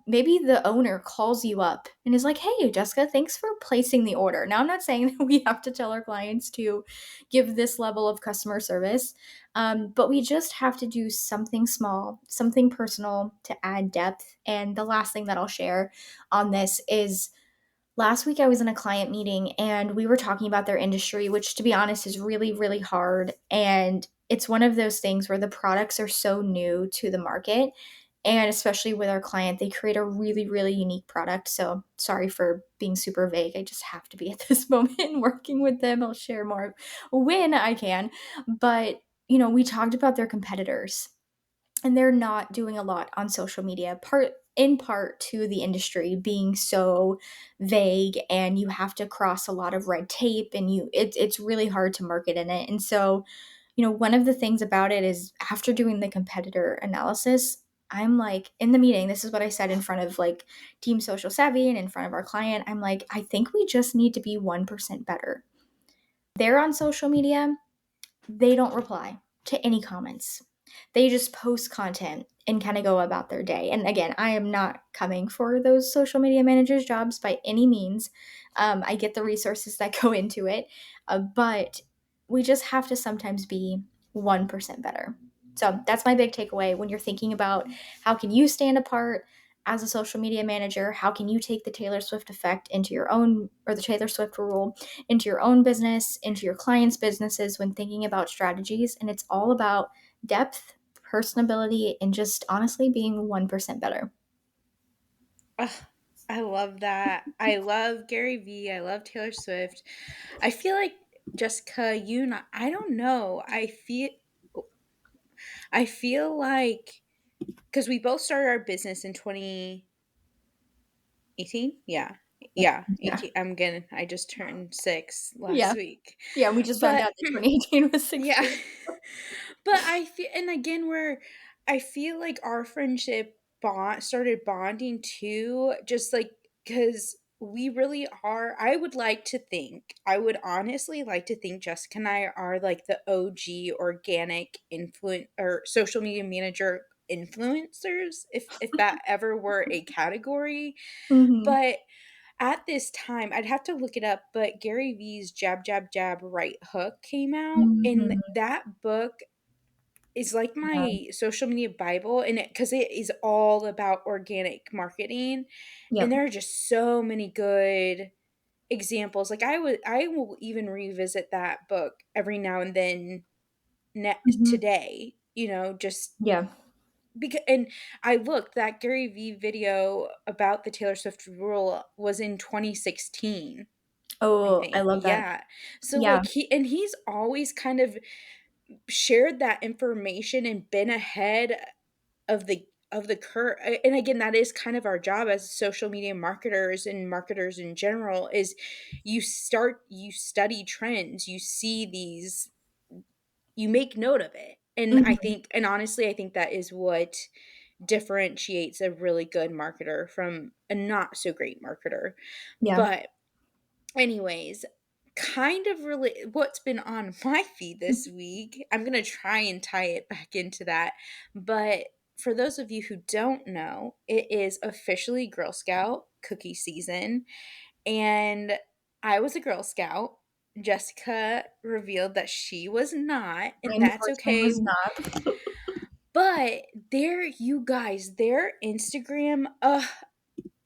Maybe the owner calls you up and is like, hey, Jessica, thanks for placing the order. Now, I'm not saying that we have to tell our clients to give this level of customer service, but we just have to do something small, something personal to add depth. And the last thing that I'll share on this is, last week I was in a client meeting and we were talking about their industry, which to be honest is really, really hard. And it's one of those things where the products are so new to the market. And especially with our client, they create a really, really unique product. So sorry for being super vague. I just have to be at this moment working with them. I'll share more when I can. But, we talked about their competitors, and they're not doing a lot on social media, in part to the industry being so vague, and you have to cross a lot of red tape, and it's really hard to market in it. And so, one of the things about it is, after doing the competitor analysis, I'm like, in the meeting, this is what I said in front of like Team Social Savvy and in front of our client. I'm like, I think we just need to be 1% better. They're on social media, they don't reply to any comments. They just post content and kind of go about their day. And again, I am not coming for those social media managers' jobs by any means. I get the resources that go into it, but we just have to sometimes be 1% better. So that's my big takeaway when you're thinking about how can you stand apart as a social media manager? How can you take the Taylor Swift effect into your own, or the Taylor Swift rule into your own business, into your clients' businesses when thinking about strategies? And it's all about depth, personability, and just honestly being 1% better. Ugh, I love that. I love Gary Vee. I love Taylor Swift. I feel like Jessica, you and I don't know. I feel like because we both started our business in 2018. Yeah. Yeah, Yeah. 18. I just turned 6 last Yeah. week. Yeah. We just found But out that 2018 was yeah. 16. But I feel, and again, where I feel like our friendship started bonding too, just like because we really are. I would honestly like to think Jessica and I are like the OG organic influence or social media manager influencers, if that ever were a category. Mm-hmm. But at this time, I'd have to look it up, but Gary Vee's Jab Jab Jab Right Hook came out, and Mm-hmm. that book is like Yeah. my social media bible, and because it is all about organic marketing, and Yep. there are just so many good examples. Like I will even revisit that book every now and then Mm-hmm. today, just Yeah. because. And I looked, that Gary Vee video about the Taylor Swift rule was in 2016, I Oh, I think. love that. Yeah. So Yeah. like he's always kind of shared that information and been ahead of the curve. And again, that is kind of our job as social media marketers and marketers in general, is you study trends, you see these, you make note of it. And I Mm-hmm. think, and honestly, I think that is what differentiates a really good marketer from a not so great marketer. Yeah. But anyways, kind of really what's been on my feed this week, I'm going to try and tie it back into that. But for those of you who don't know, it is officially Girl Scout cookie season. And I was a Girl Scout. Jessica revealed that she was not, I and that's unfortunately okay. was not. But there, you guys, their Instagram,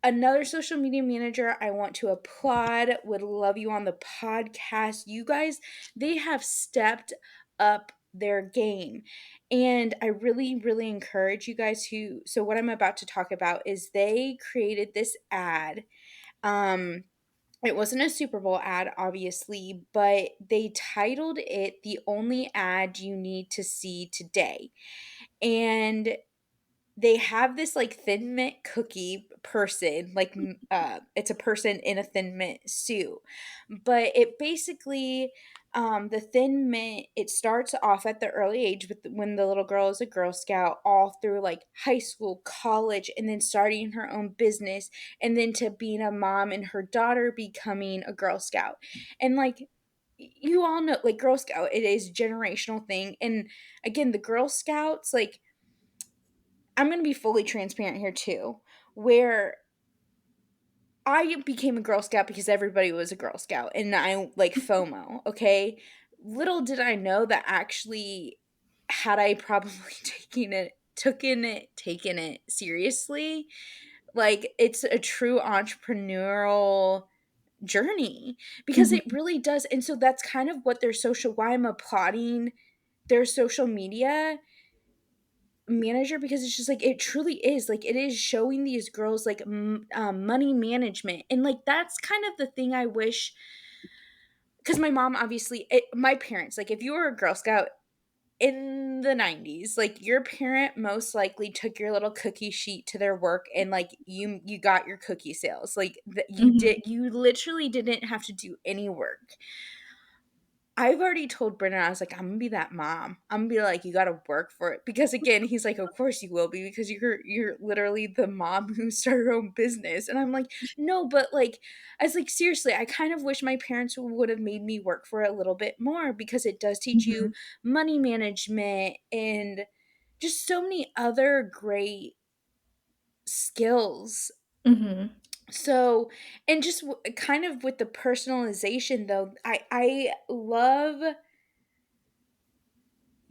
another social media manager I want to applaud, would love you on the podcast. You guys, they have stepped up their game. And I really, really encourage you guys who, so what I'm about to talk about is they created this ad. Um, it wasn't a Super Bowl ad, obviously, but they titled it "The Only Ad You Need to See Today." And they have this like thin mint cookie person, like it's a person in a thin mint suit, but it basically, the thin mint, it starts off at the early age with when the little girl is a Girl Scout, all through like high school, college, and then starting her own business, and then to being a mom and her daughter becoming a Girl Scout. And like, you all know, like, Girl Scout, it is a generational thing. And again, the Girl Scouts, like, I'm going to be fully transparent here too, where I became a Girl Scout because everybody was a Girl Scout and I like FOMO, okay? Little did I know that actually, had I probably taken it seriously, like, it's a true entrepreneurial journey, because it Mhm. really does. And so that's kind of what why I'm applauding their social media manager, because it's just like, it truly is like, it is showing these girls like money management. And like, that's kind of the thing I wish, because my mom, obviously, my parents, like, if you were a Girl Scout in the 90s, like, your parent most likely took your little cookie sheet to their work, and like, you got your cookie sales, like, you Mhm. did, you literally didn't have to do any work. I've already told Brennan, I was like, "I'm gonna be that mom. I'm gonna be like, you gotta work for it." Because again, he's like, "Of course you will be, because you're literally the mom who started her own business." And I'm like, "No, but like," I was like, "Seriously, I kind of wish my parents would have made me work for it a little bit more, because it does teach you Mhm. money management and just so many other great skills." Mhm. So, and just kind of with the personalization though, I love,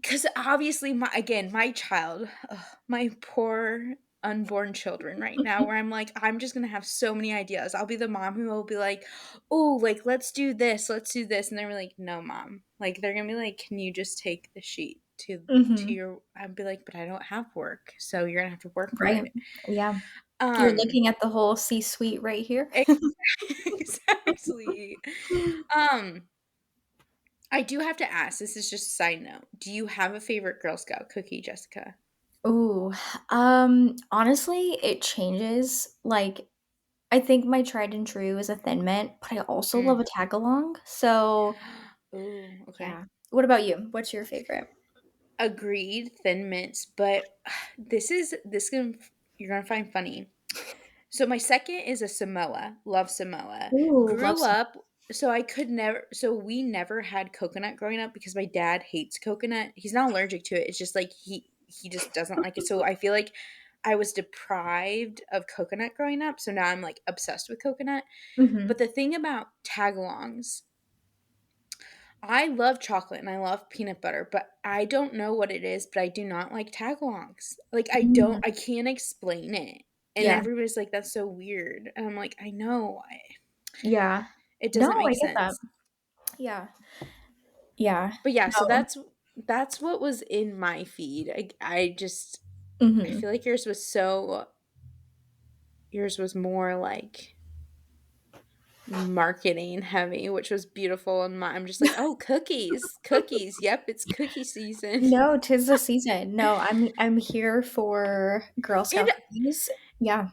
because obviously, my child, ugh, my poor unborn children right now, where I'm like, I'm just gonna have so many ideas. I'll be the mom who will be like, "Oh, like let's do this," and they're like, "No, mom." Like they're gonna be like, "Can you just take the sheet to Mhm. your?" I'd be like, "But I don't have work, so you're gonna have to work for Right. it." Yeah. You're Um, looking at the whole C-suite right here. exactly. Um, I do have to ask. This is just a side note. Do you have a favorite Girl Scout cookie, Jessica? Ooh, honestly, it changes. Like, I think my tried and true is a Thin Mint, but I also love a tagalong. So, Oh, okay. yeah. What about you? What's your favorite? Agreed, Thin Mints, but this gonna you're gonna find funny. So my second is a Samoa. Love Samoa. Ooh, love Grew some. up, so we never had coconut growing up because my dad hates coconut. He's not allergic to it. It's just like he just doesn't like it. So I feel like I was deprived of coconut growing up. So now I'm like obsessed with coconut. But Mhm. the thing about tagalongs, I love chocolate and I love peanut butter, but I don't know what it is, but I do not like tagalongs. Like Mm. I can't explain it. And Yeah. everybody's like, "That's so weird." And I'm like, "I know. Yeah. It No, doesn't I make get that. sense." Yeah. Yeah. But yeah, so No. that's what was in my feed. I Mhm. feel like yours was more like marketing heavy, which was beautiful, and I'm just like, "Oh, cookies. Cookies. Yep, it's cookie season." No, 'tis the season. No, I'm here for Girl And Scout cookies. Yeah.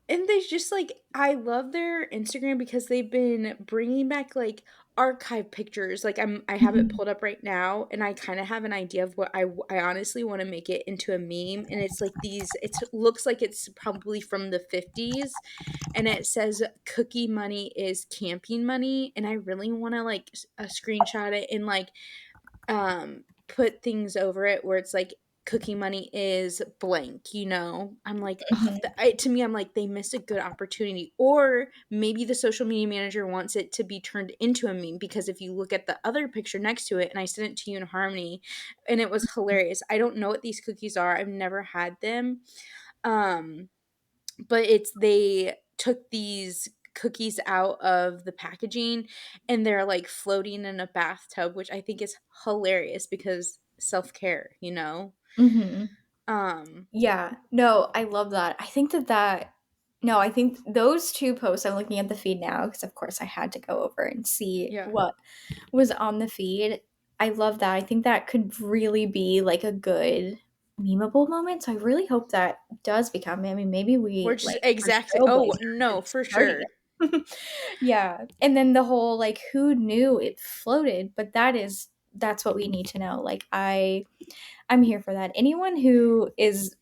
they just like, I love their Instagram because they've been bringing back like archive pictures. Like I have it Mhm. pulled up right now, and I kind of have an idea of what I honestly want to make it into a meme. And it's like these. It looks like it's probably from the 50s, and it says "Cookie money is camping money," and I really want to like screenshot it and like put things over it where it's like cookie money is blank, you know. I'm like, ugh, Mhm. to me I'm like, they missed a good opportunity, or maybe the social media manager wants it to be turned into a meme, because if you look at the other picture next to it, and I sent it to you in Harmony, and it was hilarious. I don't know what these cookies are, I've never had them. um but it's they took these cookies out of the packaging, and they're like floating in a bathtub, which I think is hilarious because self-care, you know? Mhm. Um, Yeah. No, I love that. I think that no, I think those 2 posts I'm looking at the feed now because of course I had to go over and see yeah. what was on the feed. I love that. I think that could really be like a good memeable moment. So I really hope that does become, I mean, maybe We're we just like are exactly, oh, trailblazers no, in for starting sure. it. Yeah. And then the whole like who knew it floated, but that's what we need to know. Like I'm here for that. Anyone who is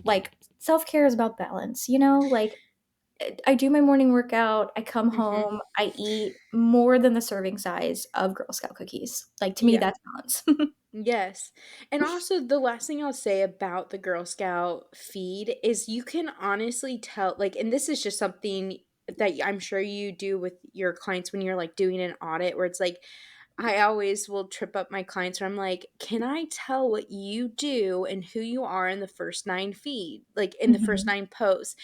like self-care is about balance, you know? Like I do my morning workout, I come Mhm. home, I eat more than the serving size of Girl Scout cookies. Like to me Yeah. that's balance. Yes. And also, the last thing I'll say about the Girl Scout feed is you can honestly tell, like, and this is just something that I'm sure you do with your clients when you're like doing an audit, where it's like, I always will trip up my clients where I'm like, can I tell what you do and who you are in the first 9 feed, like in the first Mhm. 9 posts?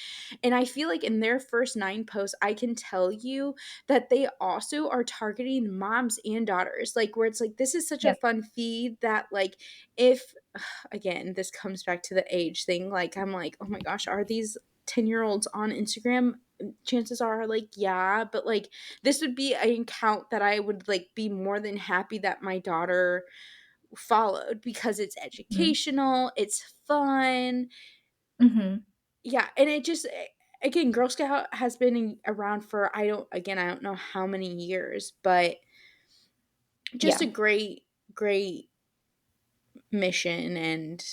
And I feel like in their first 9 posts, I can tell you that they also are targeting moms and daughters. Like, where it's like, this is such a Yep. fun feed that, like, if, again, this comes back to the age thing, like, I'm like, oh my gosh, are these 10-year-olds on Instagram? Chances are, like, yeah, but like, this would be an account that I would like be more than happy that my daughter followed, because it's Mhm. educational, it's fun. Mhm. Yeah, and it just, again, Girl Scout has been around for, I don't know how many years, but just Yeah. a great mission and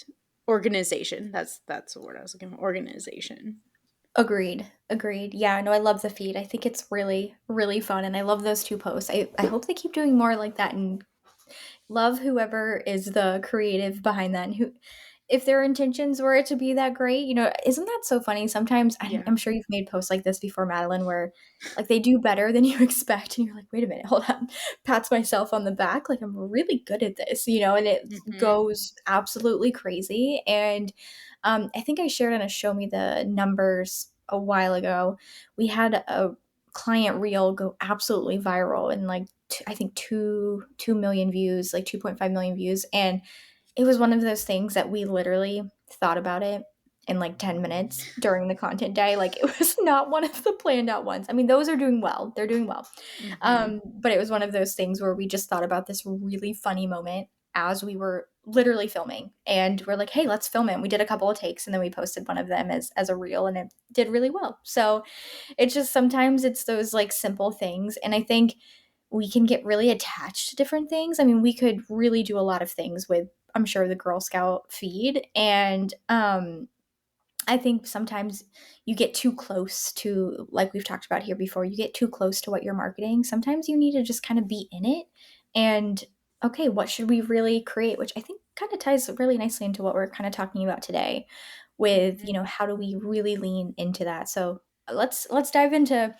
organization. That's the word I was looking for. Organization. Agreed. Agreed. Yeah, no, I love the feed. I think it's really, really fun. And I love those two posts. I hope they keep doing more like that and love whoever is the creative behind that and who if their intentions were it to be that great, isn't that so funny? Sometimes Yeah. I'm sure you've made posts like this before, Madeline, where like they do better than you expect, and you're like, wait a minute, hold on, pats myself on the back, like I'm really good at this, and it Mhm. goes absolutely crazy. And I think I shared on a Show Me the Numbers a while ago. We had a client reel go absolutely viral and like I think 2 million views, like 2.5 million views, and it was one of those things that we literally thought about it in like 10 minutes during the content day. Like it was not one of the planned out ones. I mean, those are doing well. They're doing well. Mhm. But it was one of those things where we just thought about this really funny moment as we were literally filming. And we're like, hey, let's film it. And we did a couple of takes and then we posted one of them as a reel and it did really well. So it's just sometimes it's those like simple things. And I think we can get really attached to different things. I mean, we could really do a lot of things with, I'm sure, the Girl Scout feed. And I think sometimes you get too close to, like we've talked about here before, you get too close to what you're marketing. Sometimes you need to just kind of be in it and, okay, what should we really create? Which I think kind of ties really nicely into what we're kind of talking about today with, Mhm. how do we really lean into that? So let's dive into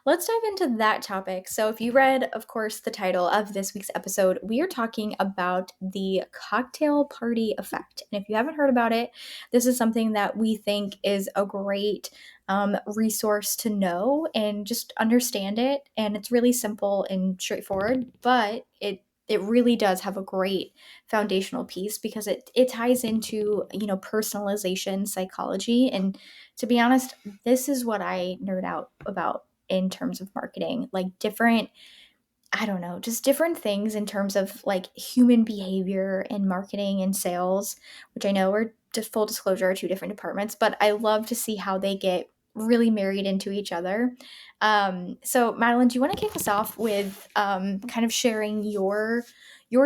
that topic. So, if you read, of course, the title of this week's episode, we are talking about the cocktail party effect. And if you haven't heard about it, this is something that we think is a great resource to know and just understand it. And it's really simple and straightforward, but it really does have a great foundational piece because it ties into personalization psychology. And to be honest, this is what I nerd out about in terms of marketing, like different, I don't know, just different things in terms of like human behavior and marketing and sales, which I know are, just full disclosure, are two different departments, but I love to see how they get really married into each other. So Madeline, do you want to kick us off with kind of sharing your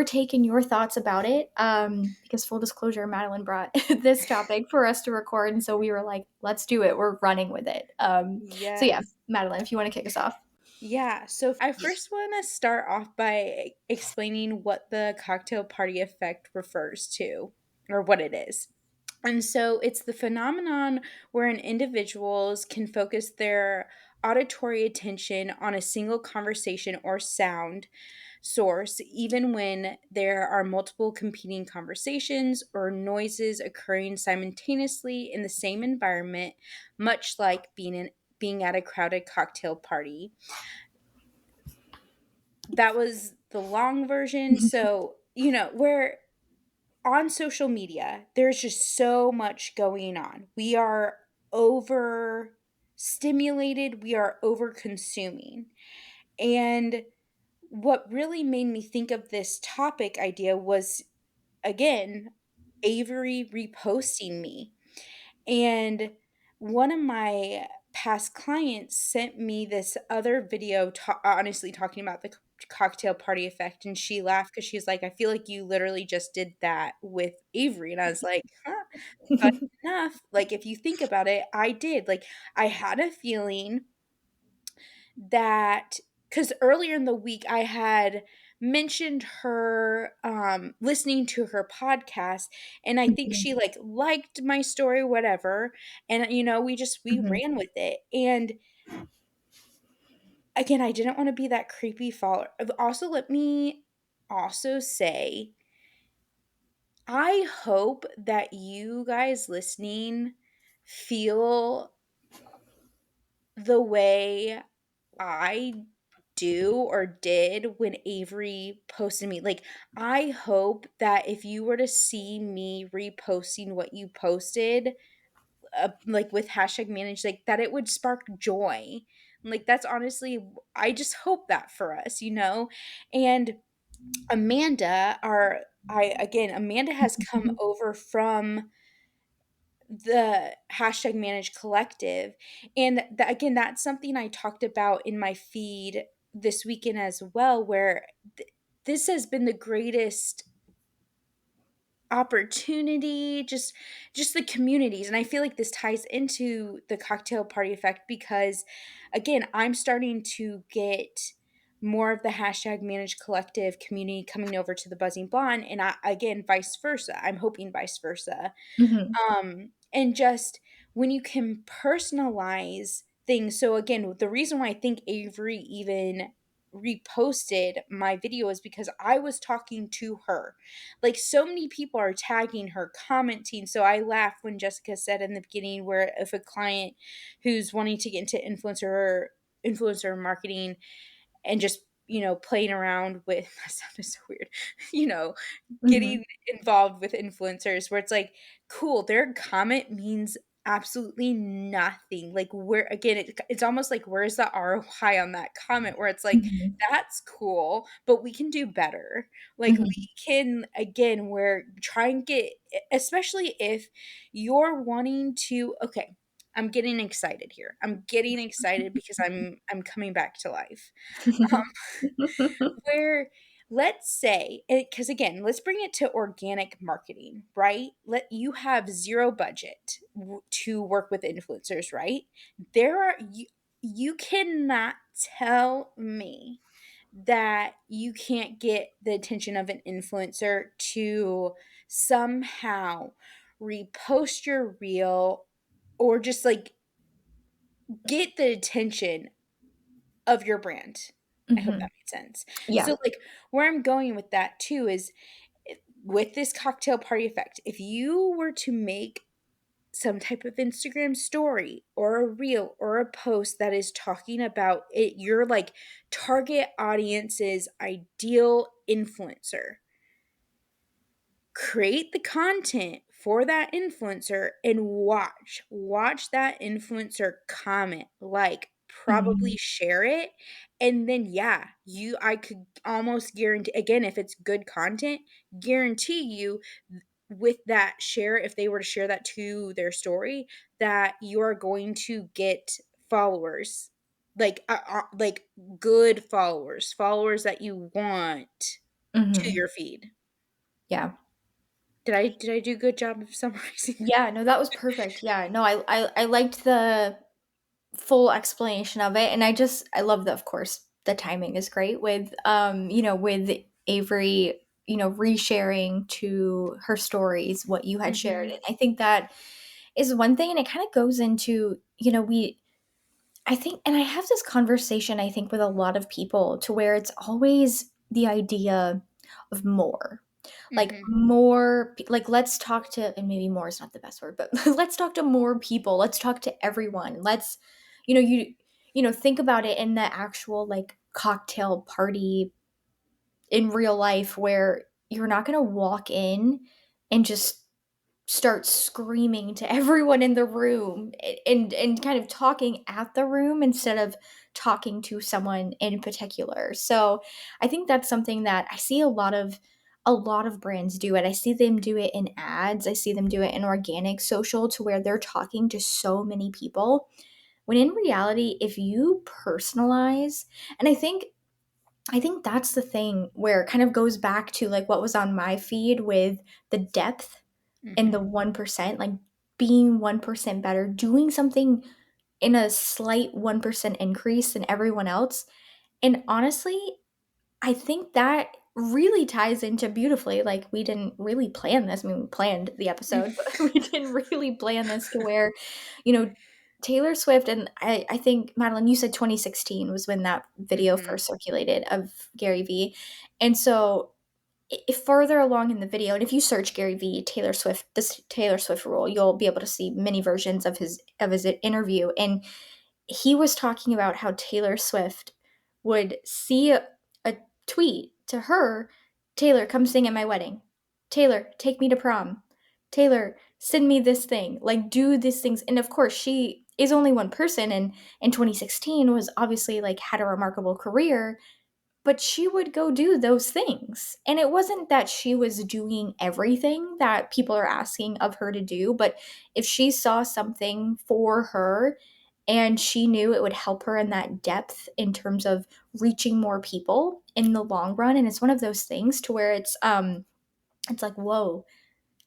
take and your thoughts about it? Because full disclosure, Madeline brought this topic for us to record, and so we were like, let's do it. We're running with it. So yeah, Yes. Madeline, if you want to kick us off. Yeah, so I first want to start off by explaining what the cocktail party effect refers to, or what it is. And so it's the phenomenon where an individuals can focus their auditory attention on a single conversation or sound source, even when there are multiple competing conversations or noises occurring simultaneously in the same environment, much like being at a crowded cocktail party. That was the long version. So, where on social media, there's just so much going on. We are over stimulated, we are over consuming. And what really made me think of this topic idea was, again, Avery reposting me. And one of my past clients sent me this other video, honestly, talking about the cocktail party effect. And she laughed because she's like, I feel like you literally just did that with Avery. And I was like, huh, funny enough. Like, if you think about it, I did. Like, I had a feeling that because earlier in the week I had mentioned her listening to her podcast, and I think Mhm, she like liked my story, whatever, and we mhm. ran with it. And again, I didn't want to be that creepy follower. Also, let me also say, I hope that you guys listening feel the way I do or did when Avery posted me. Like, I hope that if you were to see me reposting what you posted, like with hashtag manage, like that it would spark joy. Like, that's honestly, I just hope that for us. And Amanda has come Mhm, over from the hashtag manage collective, and again, that's something I talked about in my feed this weekend as well, where this has been the greatest opportunity, just the communities. And I feel like this ties into the cocktail party effect because, again, I'm starting to get more of the hashtag managed collective community coming over to the buzzing blonde, and again, vice versa. I'm hoping vice versa. Mhm. And just when you can personalize things. So again, the reason why I think Avery even reposted my video is because I was talking to her. Like, so many people are tagging her, commenting. So I laugh when Jessica said in the beginning, where if a client who's wanting to get into influencer marketing and just, playing around with that sounded so weird, you know, Mhm. getting involved with influencers, where it's like, cool, their comment means absolutely nothing. Like, where again, it's almost like, where's the ROI on that comment? Where it's like, Mhm. that's cool, but we can do better. Like, we Mhm. can, again, where try and get, especially if you're wanting to, okay, I'm getting excited here. I'm getting excited because I'm coming back to life. Where, let's say, because again, let's bring it to organic marketing, right? Let you have zero budget to work with influencers, right? You cannot tell me that you can't get the attention of an influencer to somehow repost your reel, or just like get the attention of your brand. I hope Mhm. that made sense. Yeah. So, like, where I'm going with that too is, with this cocktail party effect, if you were to make some type of Instagram story or a reel or a post that is talking about it, your like target audience's ideal influencer, create the content for that influencer and watch that influencer comment, like, probably Mhm. share it, and then yeah, you I could almost guarantee, again, if it's good content, guarantee you, with that share, if they were to share that to their story, that you're going to get followers, like good followers that you want to Mhm. your feed. Yeah. Did I do a good job of summarizing? Yeah, no, that was perfect. Yeah, no, I liked the full explanation of it, and I love that, of course, the timing is great with, with Avery, resharing to her stories what you had shared, Mhm, and I think that is one thing, and it kinda goes into, we I think, and I have this conversation, I think, with a lot of people to where it's always the idea of more. Like mhm, like let's talk to, and maybe more is not the best word, but let's talk to more people. Let's talk to everyone. Let's, you know, you think about it in the actual like cocktail party in real life where you're not going to walk in and just start screaming to everyone in the room and kind of talking at the room instead of talking to someone in particular. So, I think that's something that I see a lot of brands do it. I see them do it in ads. I see them do it in organic social to where they're talking to so many people. When in reality, if you personalize, and I think that's the thing where it kind of goes back to like what was on my feed with the depth and the mhm, 1%, like being 1% better, doing something in a slight 1% increase than everyone else. And honestly, I think that really ties into beautifully. Like, we didn't really plan this. I mean, we planned the episode, but we didn't really plan this to where, you know, Taylor Swift, and I think, Madeline, you said 2016 was when that video mhm, first circulated of Gary Vee. And so further along in the video, and if you search Gary Vee Taylor Swift, this Taylor Swift rule, you'll be able to see many versions of his interview. And he was talking about how Taylor Swift would see a tweet to her, Taylor, come sing at my wedding. Taylor, take me to prom. Taylor, send me this thing. Like, do these things. And of course, she is only one person, and in 2016 was obviously like had a remarkable career, but she would go do those things. And it wasn't that she was doing everything that people are asking of her to do, but if she saw something for her and she knew it would help her in that depth in terms of reaching more people in the long run. And it's one of those things to where it's like, whoa,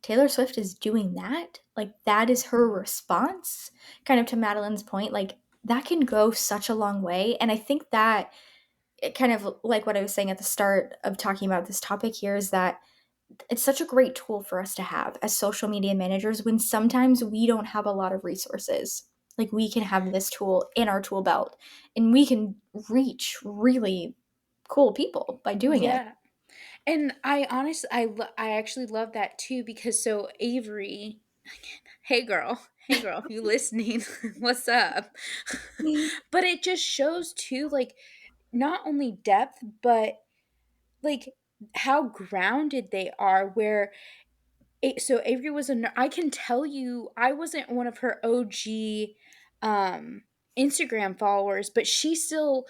Taylor Swift is doing that? Like, that is her response? Kind of to Madeleine's point, like, that can go such a long way. And I think that it kind of like what I was saying at the start of talking about this topic here is that it's such a great tool for us to have as social media managers when sometimes we don't have a lot of resources. Like, we can have this tool in our tool belt and we can reach really cool people by doing it. Yeah. And I honestly, I actually love that too because so Avery, hey girl, hey girl, if you listening, what's up? But it just shows too, like not only depth, but like how grounded they are. Where so Avery was I can tell you, I wasn't one of her OG um Instagram followers, but she still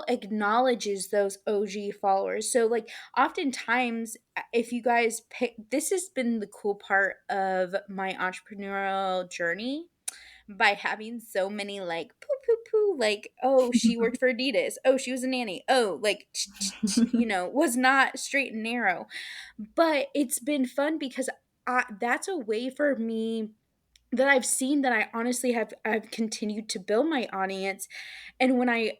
acknowledges those OG followers. So like oftentimes if you guys pick, this has been the cool part of my entrepreneurial journey by having so many like poo poo poo, like, oh, she worked for Adidas, oh, she was a nanny, oh, like was not straight and narrow. But it's been fun because that's a way for me that I've seen that I honestly I've continued to build my audience. And when I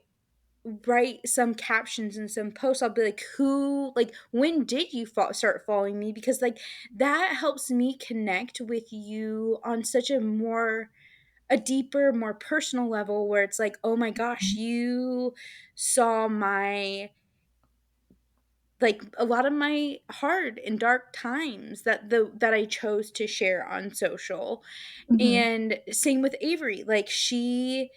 write some captions and some posts, I'll be like, who, like, when did you start following me? Because like that helps me connect with you on such a deeper, more personal level where it's like, oh my gosh, you saw my, like, a lot of my hard and dark times that I chose to share on social. Mhm. And same with Avery. Like she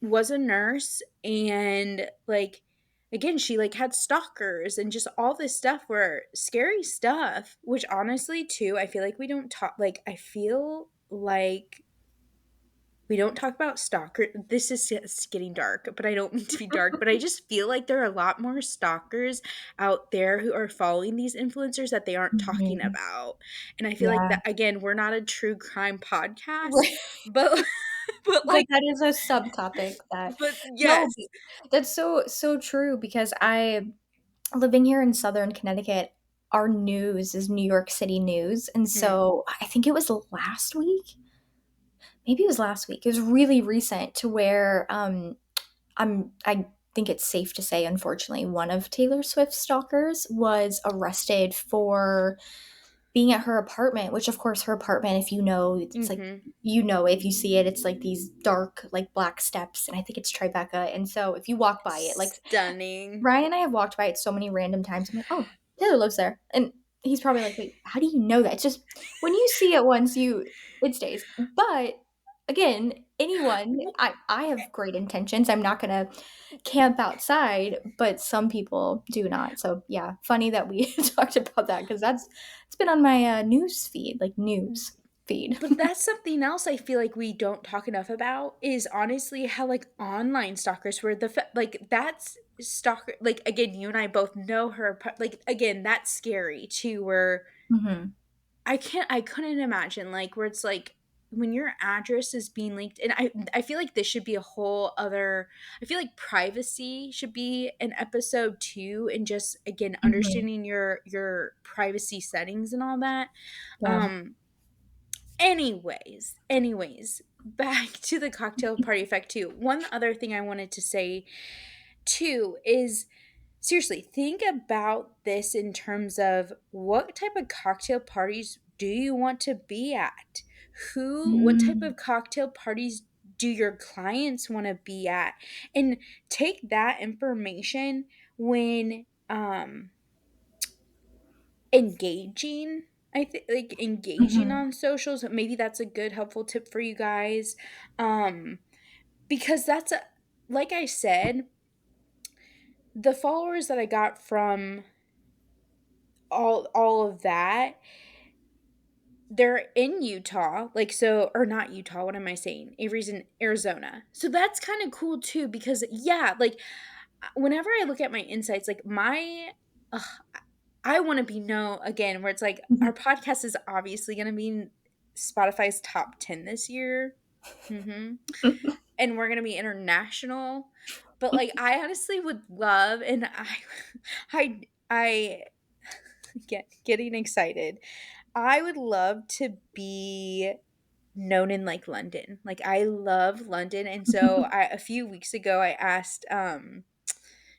was a nurse, and like again she like had stalkers and just all this stuff where scary stuff, which honestly too I feel like we don't talk, like I feel like we don't talk about stalker. This is getting dark, but I don't mean to be dark. But I just feel like there are a lot more stalkers out there who are following these influencers that they aren't talking Mhm. about. And I feel like Yeah. that again, we're not a true crime podcast, Right. but but But like, that is a subtopic that but no, yes. that's so true because I living here in Southern Connecticut, our news is New York City news, and Hmm. so I think it was last week? Maybe it was last week. It was really recent to where, I think it's safe to say, unfortunately, one of Taylor Swift's stalkers was arrested for being at her apartment, which of course her apartment, if you know, it's like Hmm. if you see it, it's like these dark, like black steps, and I think it's Tribeca. And so if you walk by it, like Stunning. Ryan and I have walked by it so many random times. I'm like, oh, Taylor lives there. And he's probably like, wait, how do you know that? It's just when you see it once, it stays. But again, anyone, I have great intentions. I'm not gonna camp outside, but some people do not. So yeah, funny that we talked about that because it's been on my news feed, like news feed. But that's something else I feel like we don't talk enough about is honestly how like online stalkers were like that's stalker, like again you and I both know her, like again that's scary too, where Hmm. I couldn't imagine like where it's like when your address is being leaked. And I feel like this should be a whole other, I feel like privacy should be an episode too, and just again Hmm. understanding your privacy settings and all that. Yeah. um anyways, back to the cocktail party effect too. One other thing I wanted to say too is seriously think about this in terms of what type of cocktail parties do you want to be at? What type Mm-hmm. of cocktail parties do your clients want to be at? And take that information when engaging, I think, like engaging Hmm. on socials. Maybe that's a good helpful tip for you guys. um because that's a, like I said, the followers that I got from all of that, they're in Utah, like, so, or not Utah, what am I saying? Avery's in Arizona. So that's kind of cool too because yeah, like whenever I look at my insights, like my ugh, I want to be know again where it's like our podcast is obviously going to be in Spotify's top 10 this year. Mm-hmm. And we're gonna be international. But like, I honestly would love, and I getting excited. I would love to be known in like London. Like, I love London, and so a few weeks ago I asked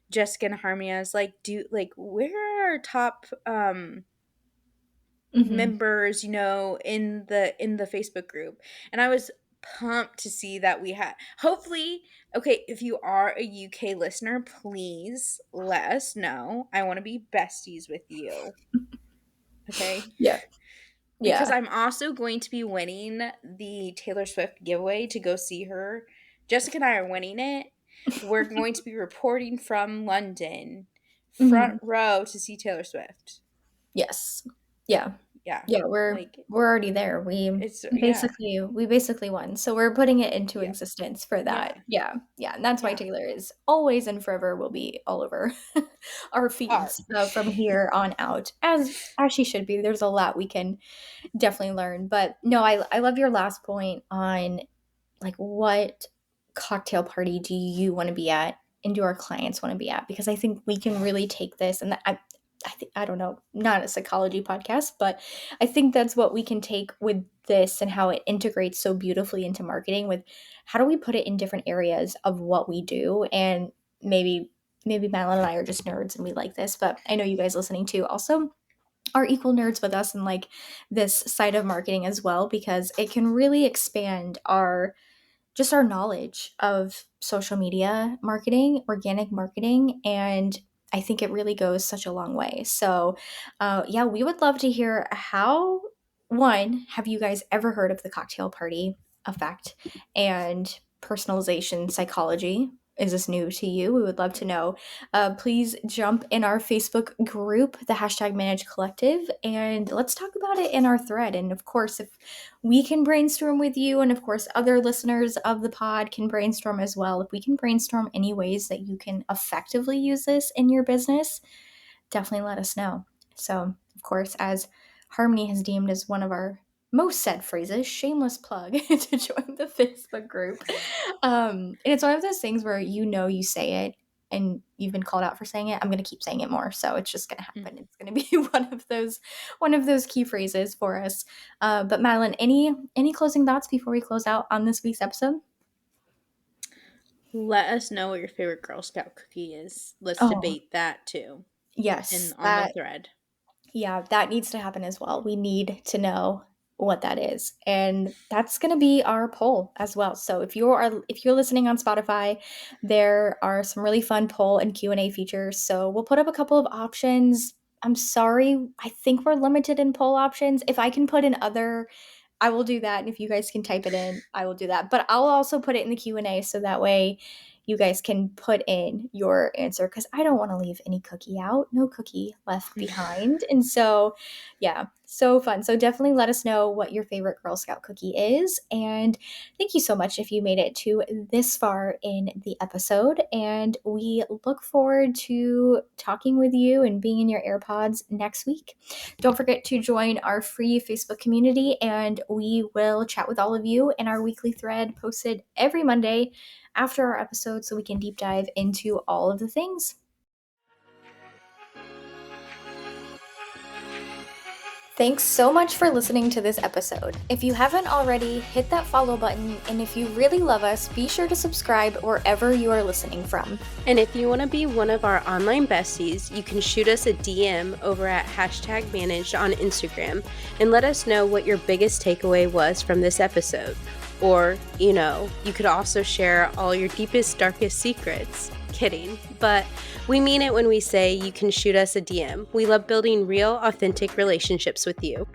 Jessica and Harmony, I was like, do like where are our top Mhm. members, in the Facebook group. And I was pumped to see that we had, hopefully, okay, if you are a UK listener, please let us know. I want to be besties with you. Okay? Yeah. Because Yeah. I'm also going to be winning the Taylor Swift giveaway to go see her. Jessica and I are winning it. We're going to be reporting from London, front Mhm. row, to see Taylor Swift. Yes. Yeah. Yeah. Yeah, we're Like, we're already there. We it's, yeah. basically won. So we're putting it into Yeah. existence for that. Yeah. Yeah. Yeah, and that's why Yeah. Taylor is always and forever will be all over our Are. feeds from here on out, as she should be. There's a lot we can definitely learn. But no, I love your last point on like what cocktail party do you want to be at and do our clients want to be at, because I think we can really take this and I think, I don't know, not a psychology podcast, but I think that's what we can take with this and how it integrates so beautifully into marketing with how do we put it in different areas of what we do. And maybe Madeline and I are just nerds and we like this, but I know you guys listening too also are equal nerds with us and like this side of marketing as well, because it can really expand our knowledge of social media marketing, organic marketing, and I think it really goes such a long way. So, yeah, we would love to hear how, one, have you guys ever heard of the cocktail party effect and personalization psychology? Is this new to you? We would love to know. Please jump in our Facebook group, the hashtag Manage Collective, and let's talk about it in our thread. And of course, if we can brainstorm with you, and of course other listeners of the pod can brainstorm as well, if we can brainstorm any ways that you can effectively use this in your business, definitely let us know. So of course, as Harmony has deemed as one of our most said phrases, shameless plug to join the Facebook group. And it's one of those things where you say it and you've been called out for saying it. I'm going to keep saying it more, so it's just going to happen. It's going to be one of those key phrases for us. But Madeline, any closing thoughts before we close out on this week's episode? Let us know what your favorite Girl Scout cookie is. Let's Oh, debate that too. yes, And on the that thread. yeah, that needs to happen as well. We need to know what that is. And that's going to be our poll as well. So if you're listening on Spotify, there are some really fun poll and Q&A features. So we'll put up a couple of options. I'm sorry, I think we're limited in poll options. If I can put in other, I will do that, and if you guys can type it in, I will do that. But I'll also put it in the Q&A so that way you guys can put in your answer, because I don't want to leave any cookie out, no cookie left behind. And so, yeah, so fun. So definitely let us know what your favorite Girl Scout cookie is. And thank you so much if you made it to this far in the episode. And we look forward to talking with you and being in your AirPods next week. Don't forget to join our free Facebook community, and we will chat with all of you in our weekly thread posted every Monday after our episode so we can deep dive into all of the things. Thanks so much for listening to this episode. If you haven't already, hit that follow button, and if you really love us, be sure to subscribe wherever you are listening from. And if you want to be one of our online besties, you can shoot us a DM over at hashtag managed on Instagram and let us know what your biggest takeaway was from this episode. Or, you could also share all your deepest, darkest secrets. Kidding. But we mean it when we say you can shoot us a DM. We love building real, authentic relationships with you.